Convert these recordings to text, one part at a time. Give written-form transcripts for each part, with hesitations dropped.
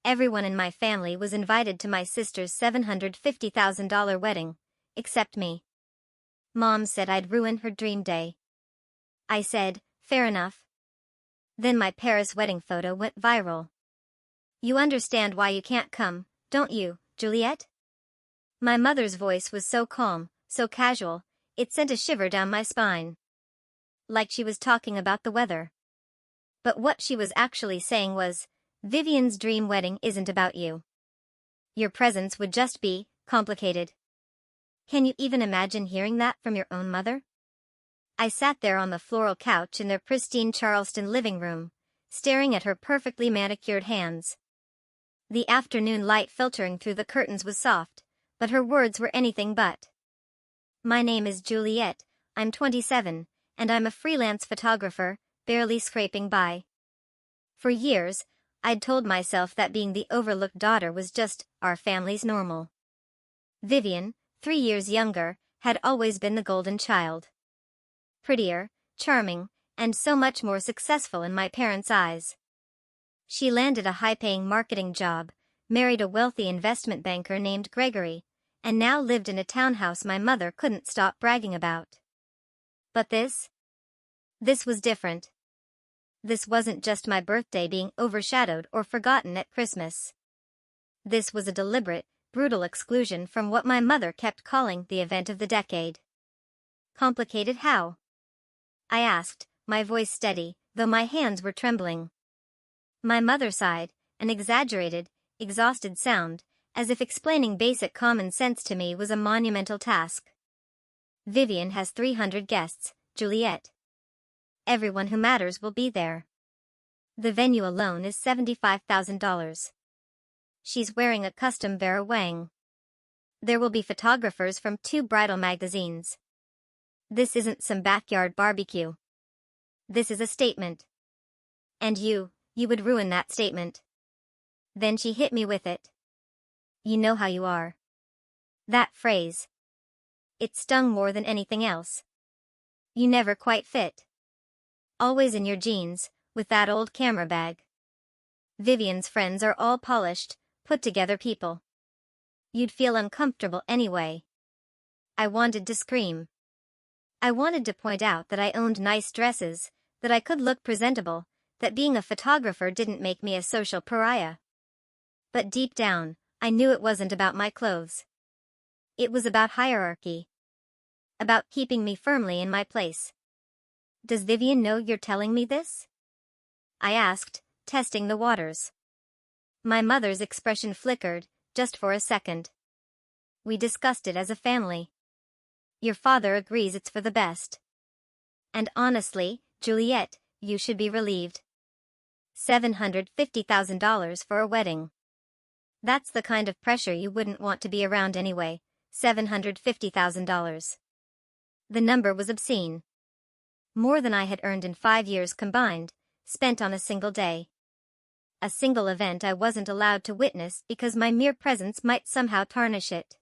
Everyone in my family was invited to my sister's $750,000 wedding, except me. Mom said I'd ruin her dream day. I said, fair enough. Then my Paris wedding photo went viral. You understand why you can't come, don't you, Juliet? My mother's voice was so calm, so casual, it sent a shiver down my spine. Like she was talking about the weather. But what she was actually saying was, Vivian's dream wedding isn't about you. Your presence would just be complicated. Can you even imagine hearing that from your own mother? I sat there on the floral couch in their pristine Charleston living room, staring at her perfectly manicured hands. The afternoon light filtering through the curtains was soft, but her words were anything but. My name is Juliet, I'm 27, and I'm a freelance photographer, barely scraping by. For years, I'd told myself that being the overlooked daughter was just our family's normal. Vivian, 3 years younger, had always been the golden child. Prettier, charming, and so much more successful in my parents' eyes. She landed a high-paying marketing job, married a wealthy investment banker named Gregory, and now lived in a townhouse my mother couldn't stop bragging about. But this was different. This wasn't just my birthday being overshadowed or forgotten at Christmas. This was a deliberate, brutal exclusion from what my mother kept calling the event of the decade. Complicated how? I asked, my voice steady, though my hands were trembling. My mother sighed, an exaggerated, exhausted sound, as if explaining basic common sense to me was a monumental task. Vivian has 300 guests, Juliet. Everyone who matters will be there. The venue alone is $75,000. She's wearing a custom Vera Wang. There will be photographers from 2 bridal magazines. This isn't some backyard barbecue. This is a statement. And you would ruin that statement. Then she hit me with it. You know how you are. That phrase. It stung more than anything else. You never quite fit. Always in your jeans, with that old camera bag. Vivian's friends are all polished, put-together people. You'd feel uncomfortable anyway. I wanted to scream. I wanted to point out that I owned nice dresses, that I could look presentable, that being a photographer didn't make me a social pariah. But deep down, I knew it wasn't about my clothes. It was about hierarchy. About keeping me firmly in my place. Does Vivian know you're telling me this? I asked, testing the waters. My mother's expression flickered, just for a second. We discussed it as a family. Your father agrees it's for the best. And honestly, Juliet, you should be relieved. $750,000 for a wedding. That's the kind of pressure you wouldn't want to be around anyway, $750,000. The number was obscene. More than I had earned in 5 years combined, spent on a single day. A single event I wasn't allowed to witness because my mere presence might somehow tarnish it.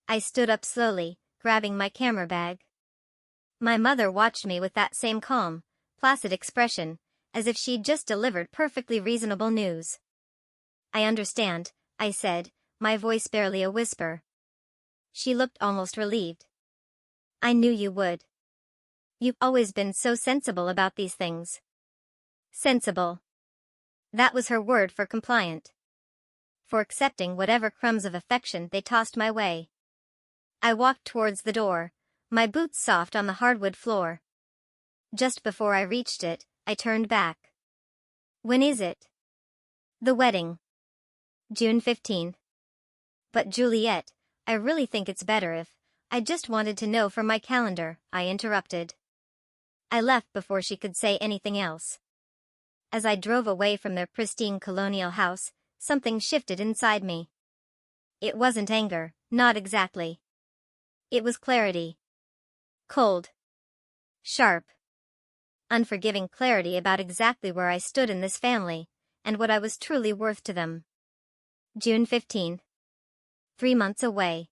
I stood up slowly, grabbing my camera bag. My mother watched me with that same calm, placid expression, as if she'd just delivered perfectly reasonable news. I understand, I said, my voice barely a whisper. She looked almost relieved. I knew you would. You've always been so sensible about these things. Sensible. That was her word for compliant. For accepting whatever crumbs of affection they tossed my way. I walked towards the door, my boots soft on the hardwood floor. Just before I reached it, I turned back. When is it? The wedding. June 15th. But Juliet, I really think it's better if, I just wanted to know from my calendar, I interrupted. I left before she could say anything else. As I drove away from their pristine colonial house, something shifted inside me. It wasn't anger, not exactly. It was clarity. Cold. Sharp. Unforgiving clarity about exactly where I stood in this family, and what I was truly worth to them. June 15th. 3 months away.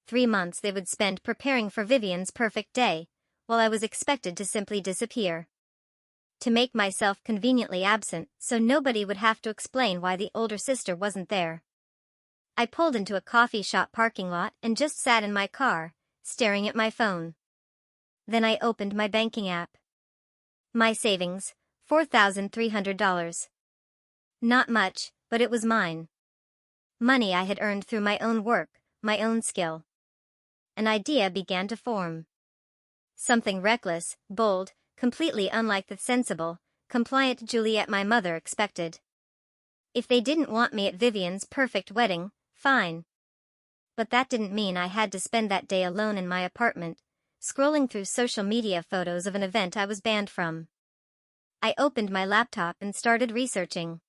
3 months they would spend preparing for Vivian's perfect day, while I was expected to simply disappear. to make myself conveniently absent so nobody would have to explain why the older sister wasn't there. I pulled into a coffee shop parking lot and just sat in my car, staring at my phone. Then I opened my banking app. My savings, $4,300. Not much, but it was mine. Money I had earned through my own work, my own skill. An idea began to form. Something reckless, bold, completely unlike the sensible, compliant Juliet my mother expected. If they didn't want me at Vivian's perfect wedding, fine. But that didn't mean I had to spend that day alone in my apartment, scrolling through social media photos of an event I was banned from. I opened my laptop and started researching.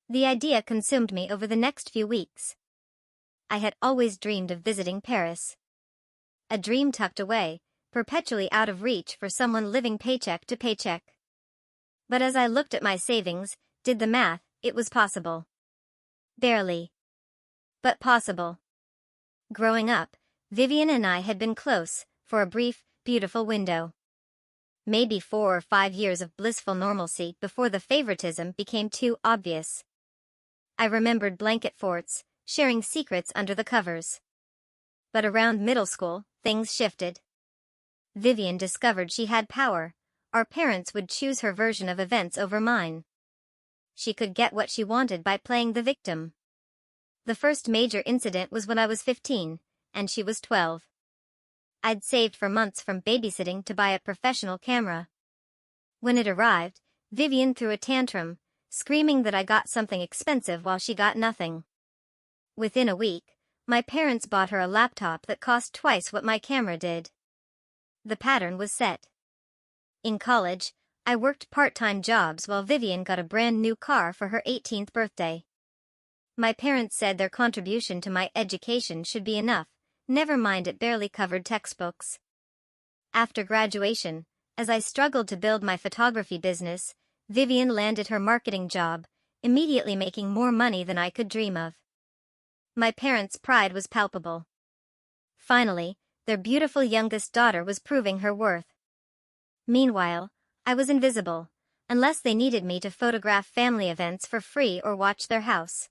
The idea consumed me over the next few weeks. I had always dreamed of visiting Paris. A dream tucked away, perpetually out of reach for someone living paycheck to paycheck. But as I looked at my savings, did the math, it was possible. Barely. But possible. Growing up, Vivian and I had been close, for a brief, beautiful window. Maybe 4 or 5 years of blissful normalcy before the favoritism became too obvious. I remembered blanket forts, sharing secrets under the covers. But around middle school, things shifted. Vivian discovered she had power. Our parents would choose her version of events over mine. She could get what she wanted by playing the victim. The first major incident was when I was 15, and she was 12. I'd saved for months from babysitting to buy a professional camera. When it arrived, Vivian threw a tantrum, screaming that I got something expensive while she got nothing. Within a week, my parents bought her a laptop that cost twice what my camera did. The pattern was set. In college, I worked part-time jobs while Vivian got a brand new car for her 18th birthday. My parents said their contribution to my education should be enough, never mind it barely covered textbooks. After graduation, as I struggled to build my photography business, Vivian landed her marketing job, immediately making more money than I could dream of. My parents' pride was palpable. Finally, their beautiful youngest daughter was proving her worth. Meanwhile, I was invisible, unless they needed me to photograph family events for free or watch their house.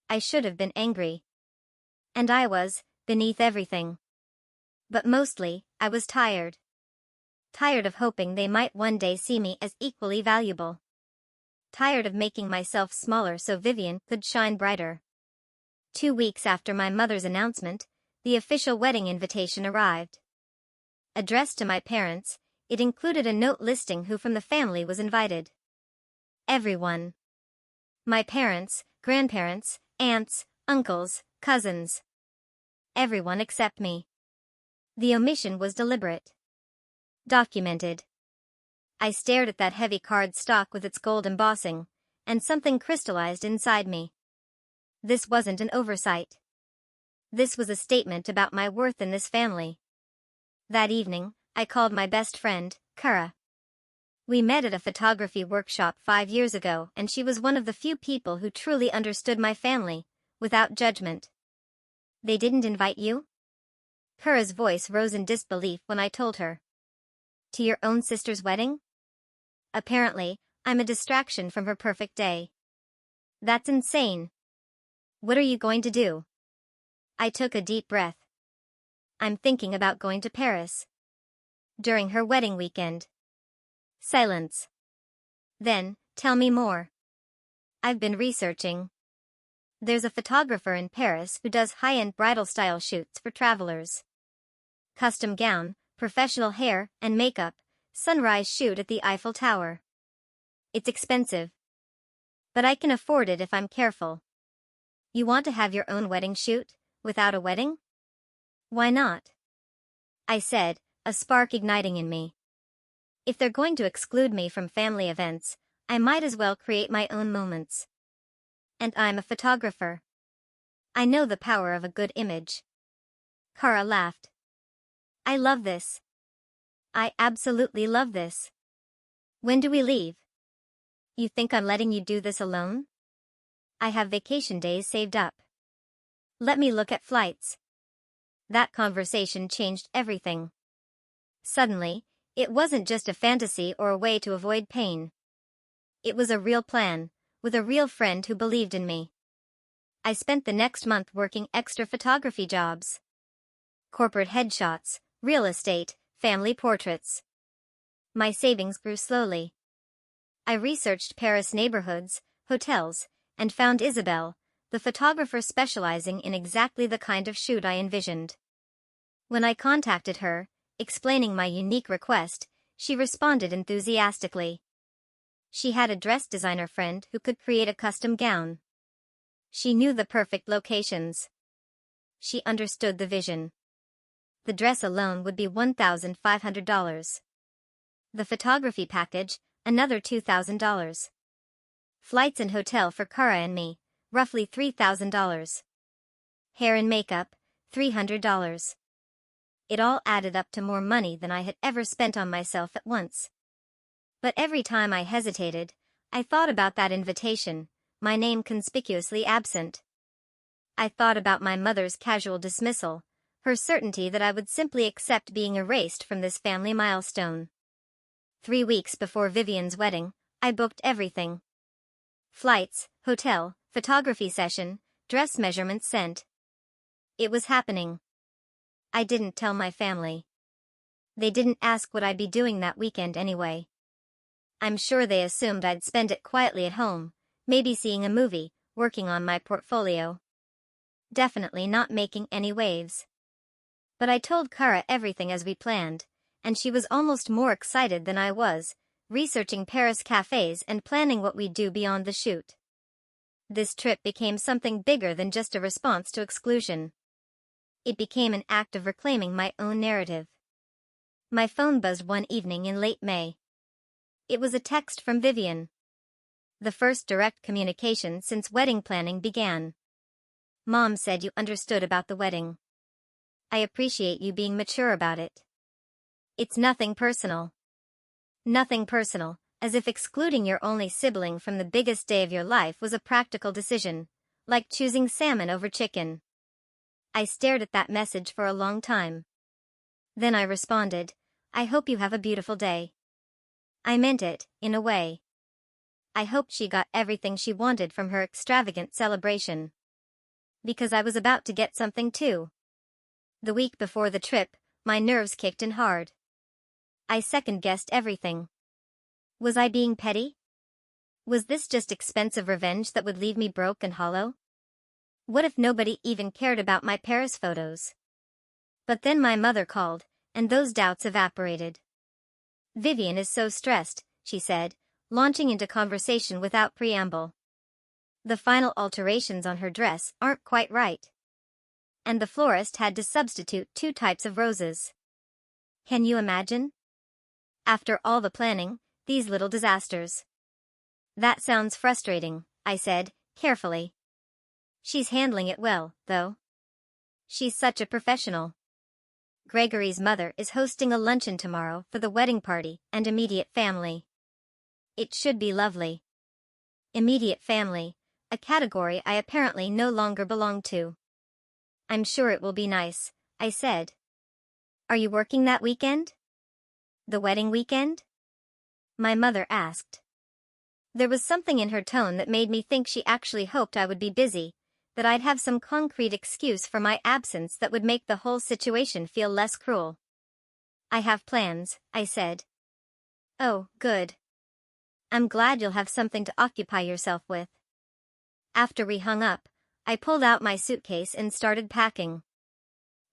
I should have been angry. And I was, beneath everything. But mostly, I was tired. Tired of hoping they might one day see me as equally valuable. Tired of making myself smaller so Vivian could shine brighter. 2 weeks after my mother's announcement, the official wedding invitation arrived. Addressed to my parents, it included a note listing who from the family was invited. Everyone. My parents, grandparents, aunts, uncles, cousins. Everyone except me. The omission was deliberate. Documented. I stared at that heavy card stock with its gold embossing, and something crystallized inside me. This wasn't an oversight. This was a statement about my worth in this family. That evening, I called my best friend, Kara. We met at a photography workshop 5 years ago and she was one of the few people who truly understood my family, without judgment. They didn't invite you? Kara's voice rose in disbelief when I told her. To your own sister's wedding? Apparently, I'm a distraction from her perfect day. That's insane. What are you going to do? I took a deep breath. I'm thinking about going to Paris. During her wedding weekend. Silence. Then, tell me more. I've been researching. There's a photographer in Paris who does high-end bridal-style shoots for travelers. Custom gown, professional hair and makeup, sunrise shoot at the Eiffel Tower. It's expensive. But I can afford it if I'm careful. You want to have your own wedding shoot, without a wedding? Why not? I said, a spark igniting in me. If they're going to exclude me from family events, I might as well create my own moments. And I'm a photographer. I know the power of a good image. Kara laughed. I love this. I absolutely love this. When do we leave? You think I'm letting you do this alone? I have vacation days saved up. Let me look at flights. That conversation changed everything. Suddenly, It wasn't just a fantasy or a way to avoid pain. It was a real plan, with a real friend who believed in me. I spent the next month working extra photography jobs. Corporate headshots, real estate, family portraits. My savings grew slowly. I researched Paris neighborhoods, hotels, and found Isabelle, the photographer specializing in exactly the kind of shoot I envisioned. When I contacted her, explaining my unique request, she responded enthusiastically. She had a dress designer friend who could create a custom gown. She knew the perfect locations. She understood the vision. The dress alone would be $1,500. The photography package, another $2,000. Flights and hotel for Kara and me, roughly $3,000. Hair and makeup, $300. It all added up to more money than I had ever spent on myself at once. But every time I hesitated, I thought about that invitation, my name conspicuously absent. I thought about my mother's casual dismissal, her certainty that I would simply accept being erased from this family milestone. 3 weeks before Vivian's wedding, I booked everything. Flights, hotel, photography session, dress measurements sent. It was happening. I didn't tell my family. They didn't ask what I'd be doing that weekend anyway. I'm sure they assumed I'd spend it quietly at home, maybe seeing a movie, working on my portfolio. Definitely not making any waves. But I told Kara everything as we planned, and she was almost more excited than I was, researching Paris cafes and planning what we'd do beyond the shoot. This trip became something bigger than just a response to exclusion. It became an act of reclaiming my own narrative. My phone buzzed one evening in late May. It was a text from Vivian. The first direct communication since wedding planning began. Mom said you understood about the wedding. I appreciate you being mature about it. It's nothing personal. Nothing personal, as if excluding your only sibling from the biggest day of your life was a practical decision, like choosing salmon over chicken. I stared at that message for a long time. Then I responded, I hope you have a beautiful day. I meant it, in a way. I hoped she got everything she wanted from her extravagant celebration. Because I was about to get something too. The week before the trip, my nerves kicked in hard. I second-guessed everything. Was I being petty? Was this just expensive revenge that would leave me broke and hollow? What if nobody even cared about my Paris photos? But then my mother called, and those doubts evaporated. Vivian is so stressed, she said, launching into conversation without preamble. The final alterations on her dress aren't quite right. And the florist had to substitute 2 types of roses. Can you imagine? After all the planning, these little disasters. That sounds frustrating, I said, carefully. She's handling it well, though. She's such a professional. Gregory's mother is hosting a luncheon tomorrow for the wedding party and immediate family. It should be lovely. Immediate family, a category I apparently no longer belong to. I'm sure it will be nice, I said. Are you working that weekend? The wedding weekend? My mother asked. There was something in her tone that made me think she actually hoped I would be busy, that I'd have some concrete excuse for my absence that would make the whole situation feel less cruel. I have plans, I said. Oh, good. I'm glad you'll have something to occupy yourself with. After we hung up, I pulled out my suitcase and started packing.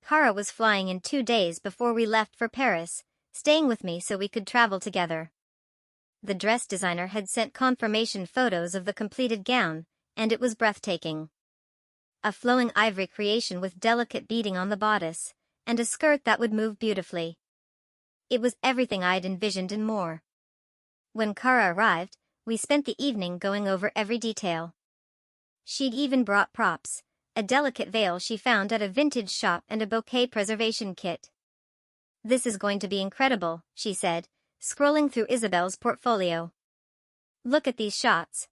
Kara was flying in 2 days before we left for Paris, staying with me so we could travel together. The dress designer had sent confirmation photos of the completed gown, and it was breathtaking. A flowing ivory creation with delicate beading on the bodice, and a skirt that would move beautifully. It was everything I'd envisioned and more. When Kara arrived, we spent the evening going over every detail. She'd even brought props, a delicate veil she found at a vintage shop and a bouquet preservation kit. This is going to be incredible, she said, scrolling through Isabel's portfolio. Look at these shots.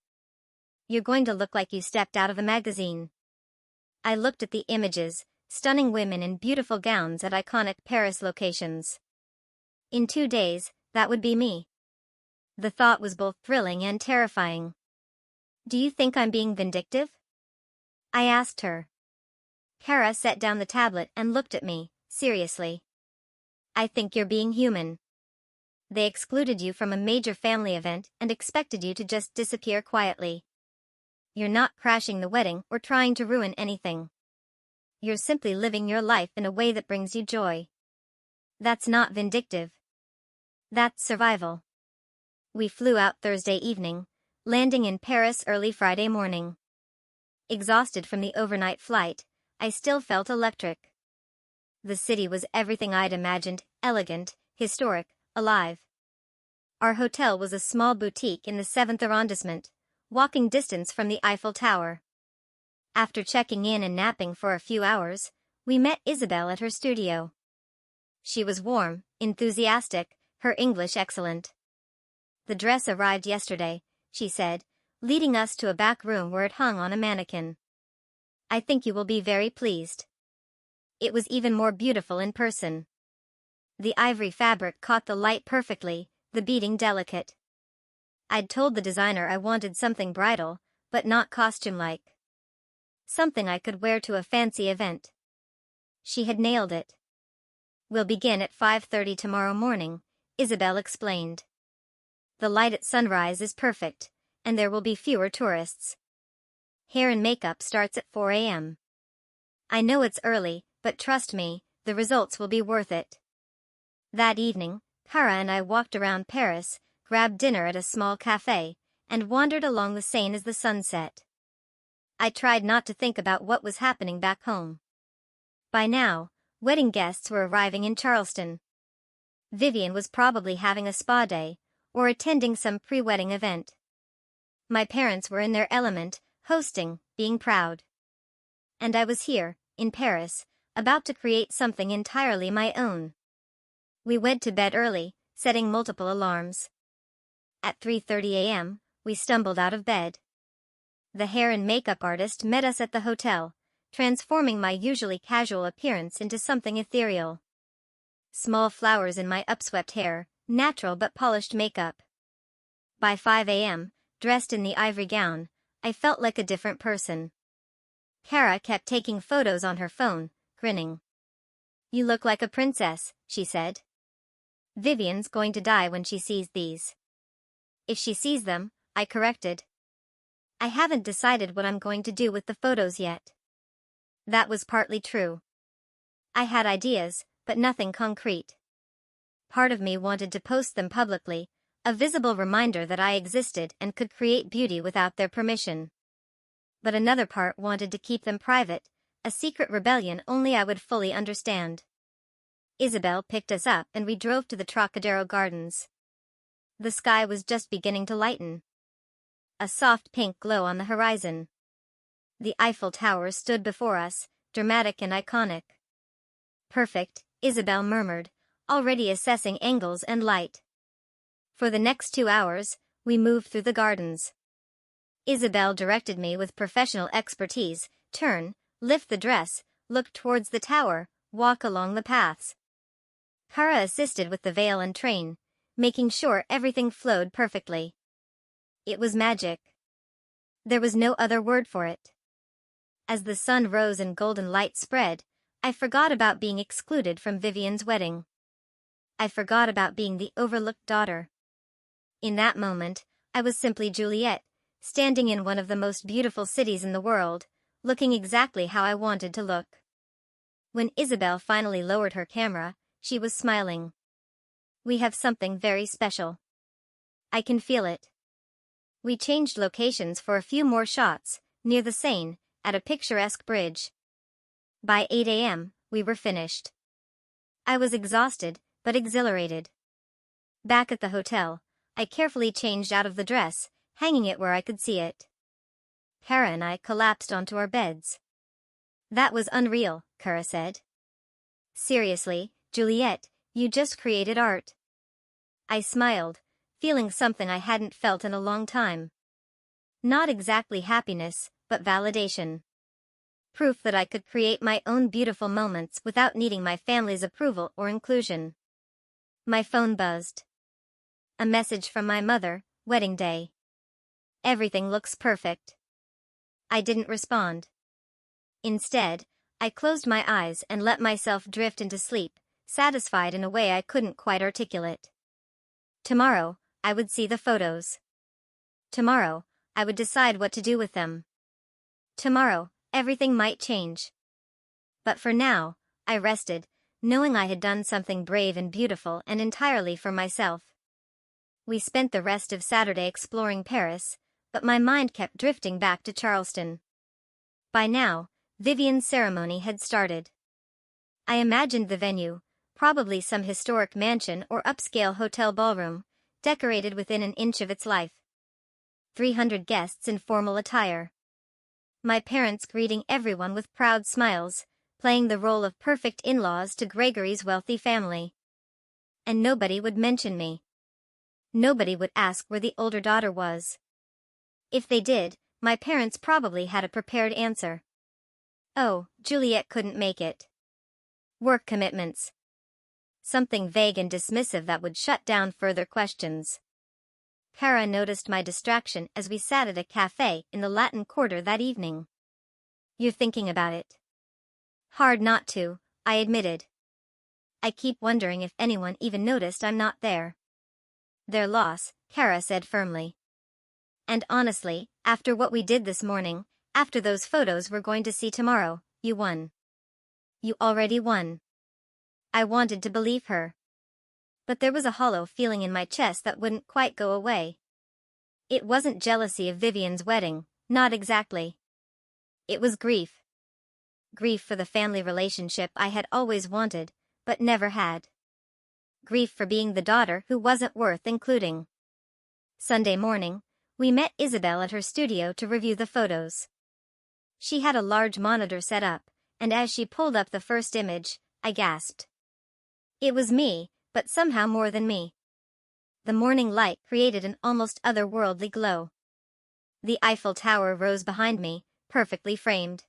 You're going to look like you stepped out of a magazine. I looked at the images, stunning women in beautiful gowns at iconic Paris locations. In 2 days, that would be me. The thought was both thrilling and terrifying. Do you think I'm being vindictive? I asked her. Kara set down the tablet and looked at me, seriously. I think you're being human. They excluded you from a major family event and expected you to just disappear quietly. You're not crashing the wedding or trying to ruin anything. You're simply living your life in a way that brings you joy. That's not vindictive. That's survival. We flew out Thursday evening, landing in Paris early Friday morning. Exhausted from the overnight flight, I still felt electric. The city was everything I'd imagined, elegant, historic, alive. Our hotel was a small boutique in the 7th arrondissement, walking distance from the Eiffel Tower. After checking in and napping for a few hours, we met Isabel at her studio. She was warm, enthusiastic, her English excellent. The dress arrived yesterday, she said, leading us to a back room where it hung on a mannequin. I think you will be very pleased. It was even more beautiful in person. The ivory fabric caught the light perfectly, the beading delicate. I'd told the designer I wanted something bridal, but not costume-like. Something I could wear to a fancy event. She had nailed it. We'll begin at 5:30 tomorrow morning, Isabel explained. The light at sunrise is perfect, and there will be fewer tourists. Hair and makeup starts at 4 a.m. I know it's early, but trust me, the results will be worth it. That evening, Kara and I walked around Paris, grabbed dinner at a small cafe, and wandered along the Seine as the sun set. I tried not to think about what was happening back home. By now, wedding guests were arriving in Charleston. Vivian was probably having a spa day, or attending some pre-wedding event. My parents were in their element, hosting, being proud. And I was here, in Paris, about to create something entirely my own. We went to bed early, setting multiple alarms. At 3:30 a.m., we stumbled out of bed. The hair and makeup artist met us at the hotel, transforming my usually casual appearance into something ethereal. Small flowers in my upswept hair, natural but polished makeup. By 5 a.m., dressed in the ivory gown, I felt like a different person. Kara kept taking photos on her phone, grinning. You look like a princess, she said. Vivian's going to die when she sees these. If she sees them, I corrected. I haven't decided what I'm going to do with the photos yet. That was partly true. I had ideas, but nothing concrete. Part of me wanted to post them publicly, a visible reminder that I existed and could create beauty without their permission. But another part wanted to keep them private, a secret rebellion only I would fully understand. Isabel picked us up and we drove to the Trocadero Gardens. The sky was just beginning to lighten. A soft pink glow on the horizon. The Eiffel Tower stood before us, dramatic and iconic. Perfect, Isabel murmured, already assessing angles and light. For the next 2 hours, we moved through the gardens. Isabel directed me with professional expertise, turn, lift the dress, look towards the tower, walk along the paths. Kara assisted with the veil and train, making sure everything flowed perfectly. It was magic. There was no other word for it. As the sun rose and golden light spread, I forgot about being excluded from Vivian's wedding. I forgot about being the overlooked daughter. In that moment, I was simply Juliet, standing in one of the most beautiful cities in the world, looking exactly how I wanted to look. When Isabel finally lowered her camera, she was smiling. We have something very special. I can feel it. We changed locations for a few more shots, near the Seine, at a picturesque bridge. By 8 a.m., we were finished. I was exhausted, but exhilarated. Back at the hotel, I carefully changed out of the dress, hanging it where I could see it. Kara and I collapsed onto our beds. That was unreal, Kara said. Seriously, Juliet, you just created art. I smiled, feeling something I hadn't felt in a long time. Not exactly happiness, but validation. Proof that I could create my own beautiful moments without needing my family's approval or inclusion. My phone buzzed. A message from my mother, wedding day. Everything looks perfect. I didn't respond. Instead, I closed my eyes and let myself drift into sleep, satisfied in a way I couldn't quite articulate. Tomorrow, I would see the photos. Tomorrow, I would decide what to do with them. Tomorrow, everything might change. But for now, I rested, knowing I had done something brave and beautiful and entirely for myself. We spent the rest of Saturday exploring Paris, but my mind kept drifting back to Charleston. By now, Vivian's ceremony had started. I imagined the venue, probably some historic mansion or upscale hotel ballroom, decorated within an inch of its life. 300 guests in formal attire. My parents greeting everyone with proud smiles, playing the role of perfect in-laws to Gregory's wealthy family. And nobody would mention me. Nobody would ask where the older daughter was. If they did, my parents probably had a prepared answer. Oh, Juliet couldn't make it. Work commitments. Something vague and dismissive that would shut down further questions. Kara noticed my distraction as we sat at a cafe in the Latin Quarter that evening. You're thinking about it. Hard not to, I admitted. I keep wondering if anyone even noticed I'm not there. Their loss, Kara said firmly. And honestly, after what we did this morning, after those photos we're going to see tomorrow, you won. You already won. I wanted to believe her. But there was a hollow feeling in my chest that wouldn't quite go away. It wasn't jealousy of Vivian's wedding, not exactly. It was grief. Grief for the family relationship I had always wanted, but never had. Grief for being the daughter who wasn't worth including. Sunday morning, we met Isabel at her studio to review the photos. She had a large monitor set up, and as she pulled up the first image, I gasped. It was me, but somehow more than me. The morning light created an almost otherworldly glow. The Eiffel Tower rose behind me, perfectly framed.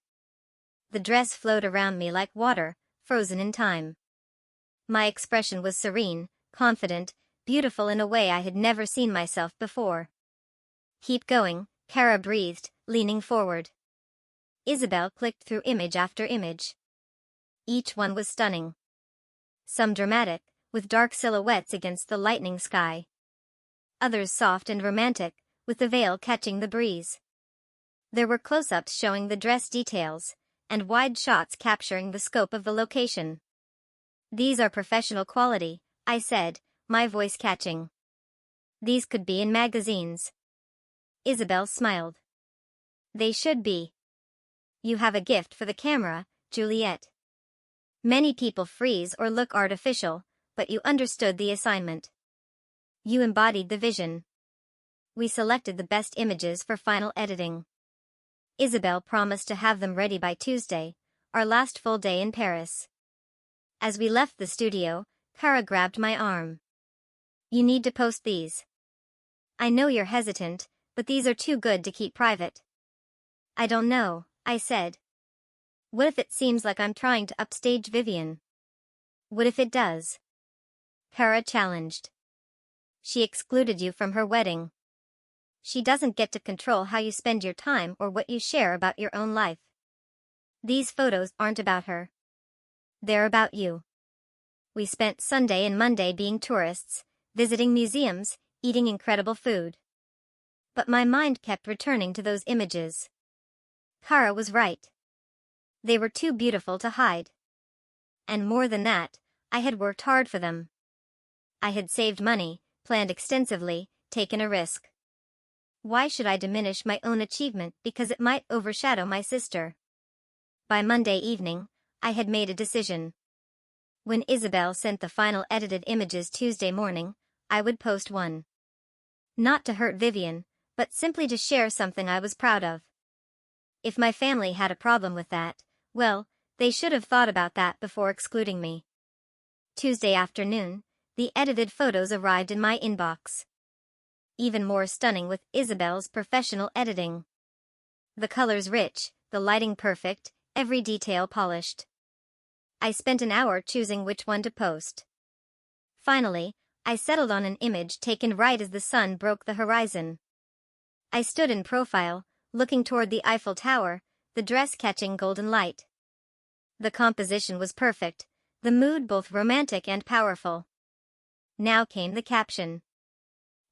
The dress flowed around me like water, frozen in time. My expression was serene, confident, beautiful in a way I had never seen myself before. Keep going, Kara breathed, leaning forward. Isabel clicked through image after image. Each one was stunning. Some dramatic, with dark silhouettes against the lightning sky. Others soft and romantic, with the veil catching the breeze. There were close-ups showing the dress details, and wide shots capturing the scope of the location. These are professional quality, I said, my voice catching. These could be in magazines. Isabel smiled. They should be. You have a gift for the camera, Juliet. Many people freeze or look artificial, but you understood the assignment. You embodied the vision. We selected the best images for final editing. Isabel promised to have them ready by Tuesday, our last full day in Paris. As we left the studio, Kara grabbed my arm. You need to post these. I know you're hesitant, but these are too good to keep private. I don't know, I said. What if it seems like I'm trying to upstage Vivian? What if it does? Kara challenged. She excluded you from her wedding. She doesn't get to control how you spend your time or what you share about your own life. These photos aren't about her. They're about you. We spent Sunday and Monday being tourists, visiting museums, eating incredible food. But my mind kept returning to those images. Kara was right. They were too beautiful to hide. And more than that, I had worked hard for them. I had saved money, planned extensively, taken a risk. Why should I diminish my own achievement because it might overshadow my sister? By Monday evening, I had made a decision. When Isabel sent the final edited images Tuesday morning, I would post one. Not to hurt Vivian, but simply to share something I was proud of. If my family had a problem with that, well, they should have thought about that before excluding me. Tuesday afternoon, the edited photos arrived in my inbox. Even more stunning with Isabel's professional editing. The colors rich, the lighting perfect, every detail polished. I spent an hour choosing which one to post. Finally, I settled on an image taken right as the sun broke the horizon. I stood in profile, looking toward the Eiffel Tower, the dress catching golden light. The composition was perfect, the mood both romantic and powerful. Now came the caption.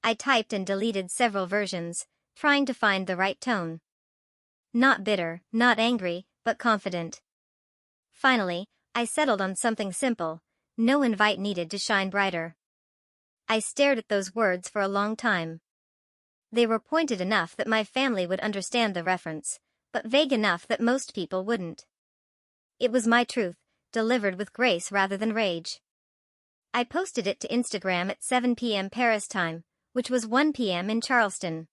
I typed and deleted several versions, trying to find the right tone. Not bitter, not angry, but confident. Finally, I settled on something simple, no invite needed to shine brighter. I stared at those words for a long time. They were pointed enough that my family would understand the reference, but vague enough that most people wouldn't. It was my truth, delivered with grace rather than rage. I posted it to Instagram at 7 p.m. Paris time, which was 1 p.m. in Charleston.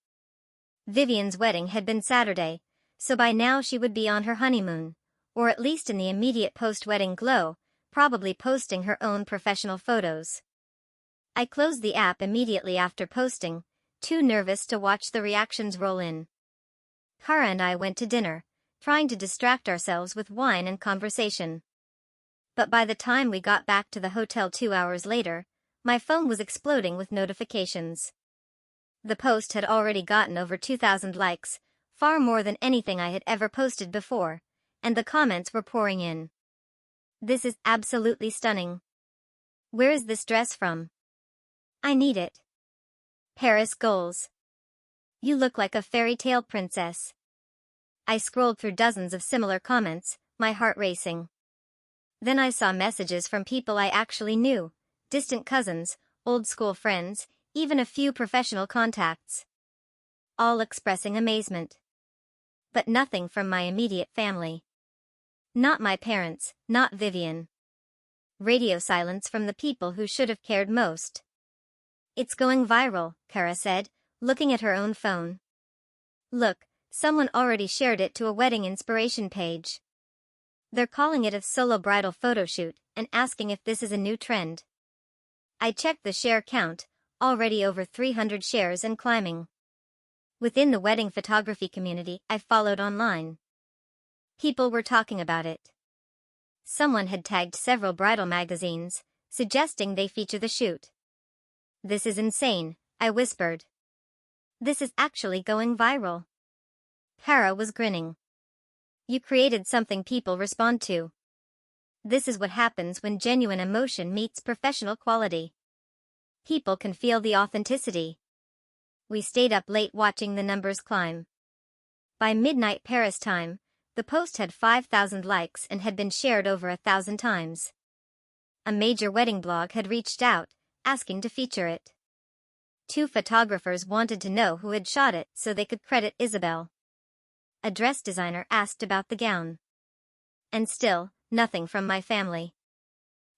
Vivian's wedding had been Saturday, so by now she would be on her honeymoon, or at least in the immediate post-wedding glow, probably posting her own professional photos. I closed the app immediately after posting, too nervous to watch the reactions roll in. Kara and I went to dinner, trying to distract ourselves with wine and conversation. But by the time we got back to the hotel 2 hours later, my phone was exploding with notifications. The post had already gotten over 2,000 likes, far more than anything I had ever posted before, and the comments were pouring in. This is absolutely stunning. Where is this dress from? I need it. Paris goals. You look like a fairy tale princess. I scrolled through dozens of similar comments, my heart racing. Then I saw messages from people I actually knew, distant cousins, old school friends, even a few professional contacts. All expressing amazement. But nothing from my immediate family. Not my parents, not Vivian. Radio silence from the people who should have cared most. It's going viral, Kara said, looking at her own phone. Look, someone already shared it to a wedding inspiration page. They're calling it a solo bridal photoshoot and asking if this is a new trend. I checked the share count, already over 300 shares and climbing. Within the wedding photography community I followed online, people were talking about it. Someone had tagged several bridal magazines, suggesting they feature the shoot. This is insane, I whispered. This is actually going viral. Kara was grinning. You created something people respond to. This is what happens when genuine emotion meets professional quality. People can feel the authenticity. We stayed up late watching the numbers climb. By midnight Paris time, the post had 5,000 likes and had been shared over 1,000 times. A major wedding blog had reached out, asking to feature it. 2 photographers wanted to know who had shot it so they could credit Isabel. A dress designer asked about the gown. And still, nothing from my family.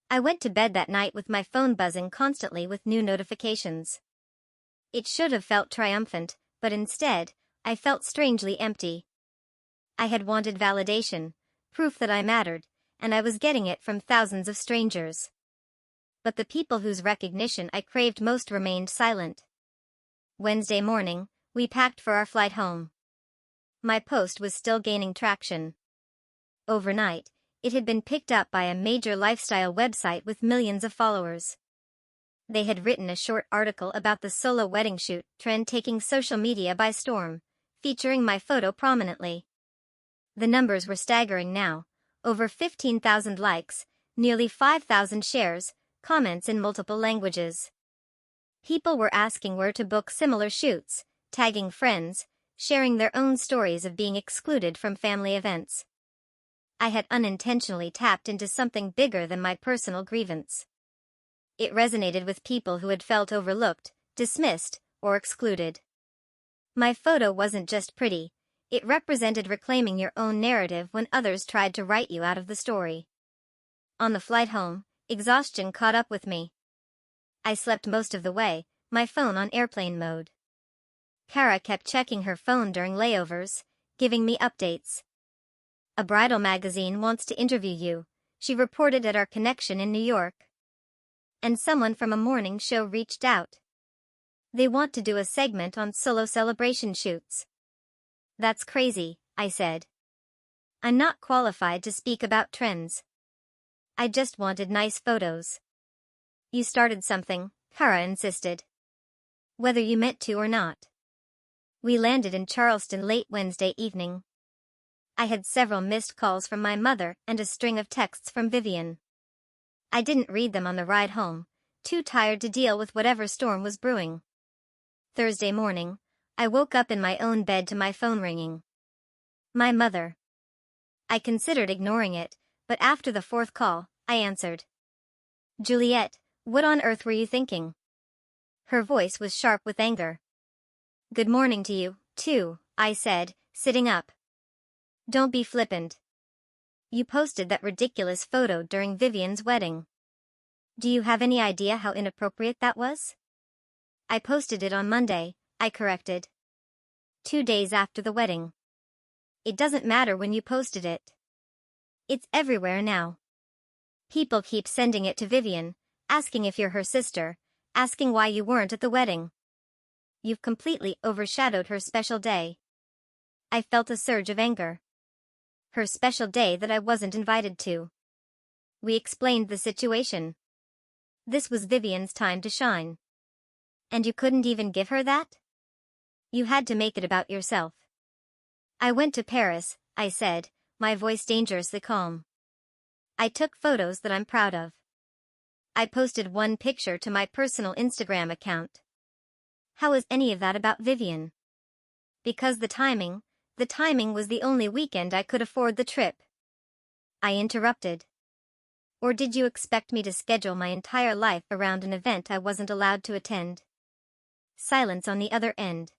I went to bed that night with my phone buzzing constantly with new notifications. It should have felt triumphant, but instead, I felt strangely empty. I had wanted validation, proof that I mattered, and I was getting it from thousands of strangers. But the people whose recognition I craved most remained silent. Wednesday morning, we packed for our flight home. My post was still gaining traction. Overnight, it had been picked up by a major lifestyle website with millions of followers. They had written a short article about the solo wedding shoot trend taking social media by storm, featuring my photo prominently. The numbers were staggering now, over 15,000 likes, nearly 5,000 shares, comments in multiple languages. People were asking where to book similar shoots, tagging friends, sharing their own stories of being excluded from family events. I had unintentionally tapped into something bigger than my personal grievance. It resonated with people who had felt overlooked, dismissed, or excluded. My photo wasn't just pretty, it represented reclaiming your own narrative when others tried to write you out of the story. On the flight home, exhaustion caught up with me. I slept most of the way, my phone on airplane mode. Kara kept checking her phone during layovers, giving me updates. A bridal magazine wants to interview you, she reported at our connection in New York. And someone from a morning show reached out. They want to do a segment on solo celebration shoots. That's crazy, I said. I'm not qualified to speak about trends. I just wanted nice photos. You started something, Kara insisted. Whether you meant to or not. We landed in Charleston late Wednesday evening. I had several missed calls from my mother and a string of texts from Vivian. I didn't read them on the ride home, too tired to deal with whatever storm was brewing. Thursday morning, I woke up in my own bed to my phone ringing. My mother. I considered ignoring it, but after the fourth call, I answered. Juliet, what on earth were you thinking? Her voice was sharp with anger. Good morning to you, too, I said, sitting up. Don't be flippant. You posted that ridiculous photo during Vivian's wedding. Do you have any idea how inappropriate that was? I posted it on Monday, I corrected. 2 days after the wedding. It doesn't matter when you posted it. It's everywhere now. People keep sending it to Vivian, asking if you're her sister, asking why you weren't at the wedding. You've completely overshadowed her special day. I felt a surge of anger. Her special day that I wasn't invited to. We explained the situation. This was Vivian's time to shine. And you couldn't even give her that? You had to make it about yourself. I went to Paris, I said, my voice dangerously calm. I took photos that I'm proud of. I posted one picture to my personal Instagram account. How is any of that about Vivian? Because the timing was the only weekend I could afford the trip. I interrupted. Or did you expect me to schedule my entire life around an event I wasn't allowed to attend? Silence on the other end.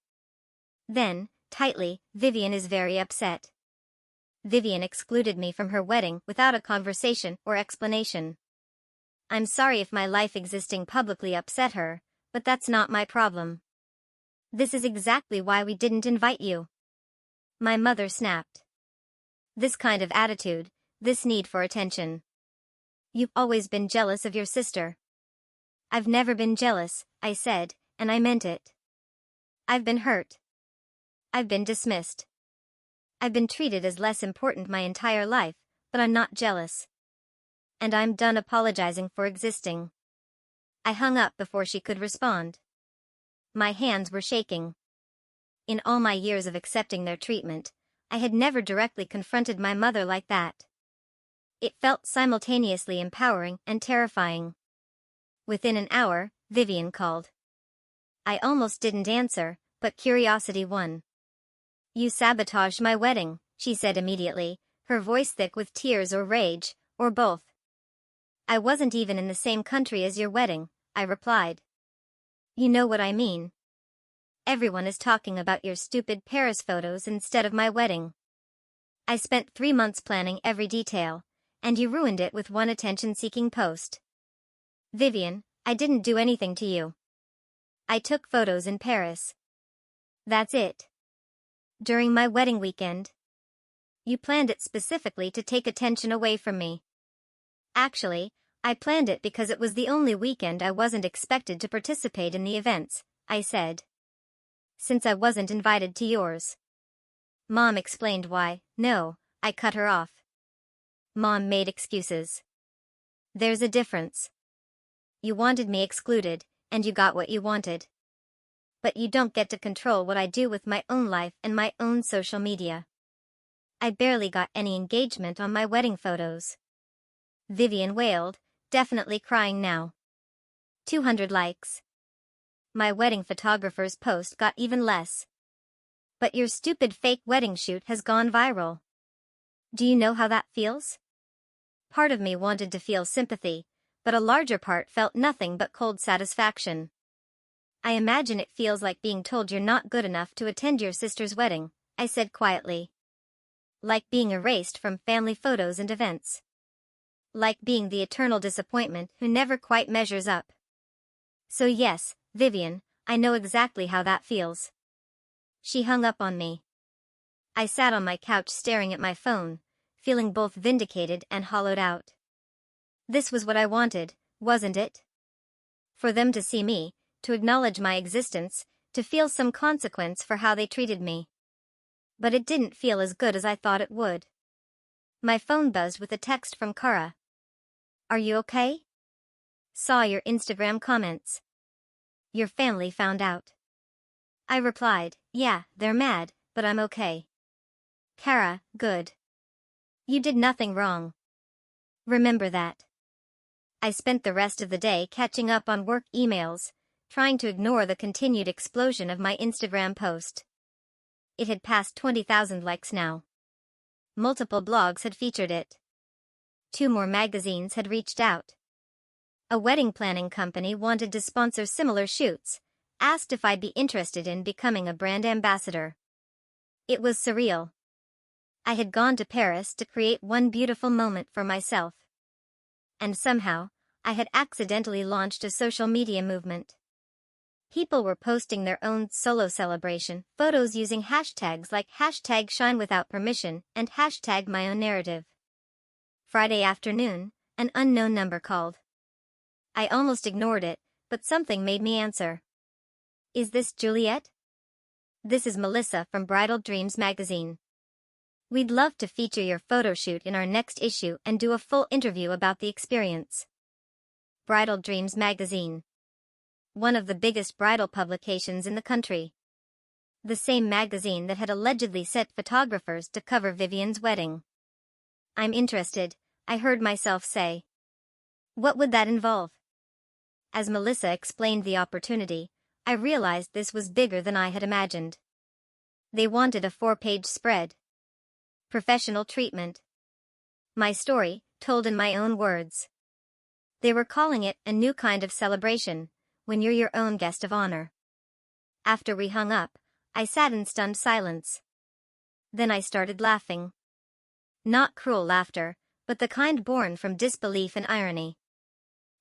Then, tightly, Vivian is very upset. Vivian excluded me from her wedding without a conversation or explanation. I'm sorry if my life existing publicly upset her, but that's not my problem. This is exactly why we didn't invite you. My mother snapped. This kind of attitude, this need for attention. You've always been jealous of your sister. I've never been jealous, I said, and I meant it. I've been hurt. I've been dismissed. I've been treated as less important my entire life, but I'm not jealous. And I'm done apologizing for existing. I hung up before she could respond. My hands were shaking. In all my years of accepting their treatment, I had never directly confronted my mother like that. It felt simultaneously empowering and terrifying. Within an hour, Vivian called. I almost didn't answer, but curiosity won. You sabotaged my wedding, she said immediately, her voice thick with tears or rage, or both. I wasn't even in the same country as your wedding, I replied. You know what I mean. Everyone is talking about your stupid Paris photos instead of my wedding. I spent 3 months planning every detail, and you ruined it with one attention-seeking post. Vivian, I didn't do anything to you. I took photos in Paris. That's it. During my wedding weekend. You planned it specifically to take attention away from me. Actually, I planned it because it was the only weekend I wasn't expected to participate in the events, I said. Since I wasn't invited to yours. Mom explained why. No, I cut her off. Mom made excuses. There's a difference. You wanted me excluded, and you got what you wanted. But you don't get to control what I do with my own life and my own social media. I barely got any engagement on my wedding photos. Vivian wailed, definitely crying now. 200 likes. My wedding photographer's post got even less. But your stupid fake wedding shoot has gone viral. Do you know how that feels? Part of me wanted to feel sympathy, but a larger part felt nothing but cold satisfaction. I imagine it feels like being told you're not good enough to attend your sister's wedding, I said quietly. Like being erased from family photos and events. Like being the eternal disappointment who never quite measures up. So yes, Vivian, I know exactly how that feels. She hung up on me. I sat on my couch staring at my phone, feeling both vindicated and hollowed out. This was what I wanted, wasn't it? For them to see me, to acknowledge my existence, to feel some consequence for how they treated me. But it didn't feel as good as I thought it would. My phone buzzed with a text from Kara. Are you okay? Saw your Instagram comments. Your family found out. I replied, yeah, they're mad, but I'm okay. Kara, good. You did nothing wrong. Remember that. I spent the rest of the day catching up on work emails, trying to ignore the continued explosion of my Instagram post. It had passed 20,000 likes now. Multiple blogs had featured it. 2 more magazines had reached out. A wedding planning company wanted to sponsor similar shoots, asked if I'd be interested in becoming a brand ambassador. It was surreal. I had gone to Paris to create one beautiful moment for myself. And somehow, I had accidentally launched a social media movement. People were posting their own solo celebration photos using hashtags like #ShineWithoutPermission and #MyOwnNarrative. Friday afternoon, an unknown number called. I almost ignored it, but something made me answer. Is this Juliet? This is Melissa from Bridal Dreams magazine. We'd love to feature your photo shoot in our next issue and do a full interview about the experience. Bridal Dreams magazine. One of the biggest bridal publications in the country. The same magazine that had allegedly sent photographers to cover Vivian's wedding. I'm interested, I heard myself say. What would that involve? As Melissa explained the opportunity, I realized this was bigger than I had imagined. They wanted a 4-page spread. Professional treatment. My story, told in my own words. They were calling it a new kind of celebration, when you're your own guest of honor. After we hung up, I sat in stunned silence. Then I started laughing. Not cruel laughter, but the kind born from disbelief and irony.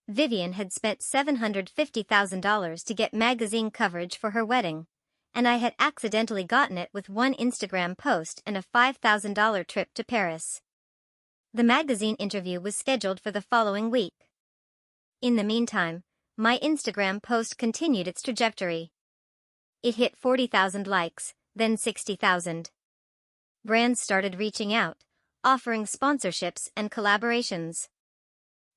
Vivian had spent $750,000 to get magazine coverage for her wedding, and I had accidentally gotten it with one Instagram post and a $5,000 trip to Paris. The magazine interview was scheduled for the following week. In the meantime, my Instagram post continued its trajectory. It hit 40,000 likes, then 60,000. Brands started reaching out, offering sponsorships and collaborations.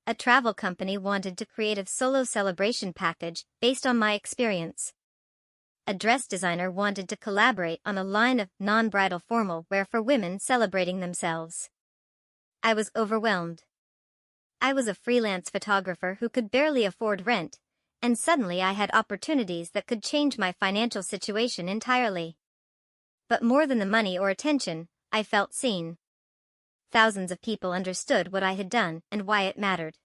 A travel company wanted to create a solo celebration package based on my experience. A dress designer wanted to collaborate on a line of non-bridal formal wear for women celebrating themselves. I was overwhelmed. I was a freelance photographer who could barely afford rent, and suddenly I had opportunities that could change my financial situation entirely. But more than the money or attention, I felt seen. Thousands of people understood what I had done and why it mattered.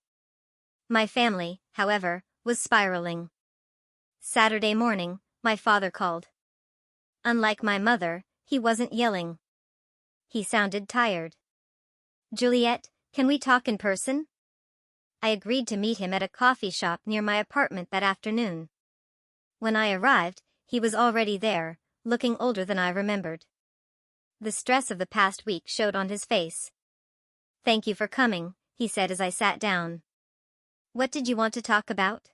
My family, however, was spiraling. Saturday morning, my father called. Unlike my mother, he wasn't yelling. He sounded tired. Juliet, can we talk in person? I agreed to meet him at a coffee shop near my apartment that afternoon. When I arrived, he was already there, looking older than I remembered. The stress of the past week showed on his face. Thank you for coming, he said as I sat down. What did you want to talk about?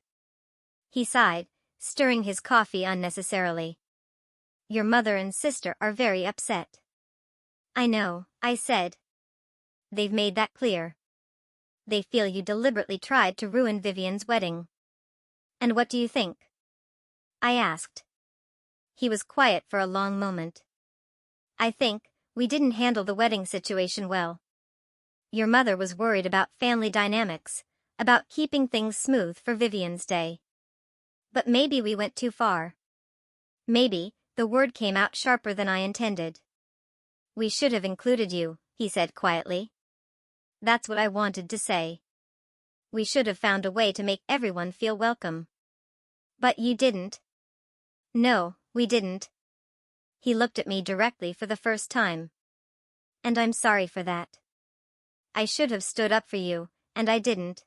He sighed, stirring his coffee unnecessarily. Your mother and sister are very upset. I know, I said. They've made that clear. They feel you deliberately tried to ruin Vivian's wedding. And what do you think? I asked. He was quiet for a long moment. I think we didn't handle the wedding situation well. Your mother was worried about family dynamics, about keeping things smooth for Vivian's day. But maybe we went too far. Maybe, the word came out sharper than I intended. We should have included you, he said quietly. That's what I wanted to say. We should have found a way to make everyone feel welcome. But you didn't. No, we didn't. He looked at me directly for the first time. And I'm sorry for that. I should have stood up for you, and I didn't.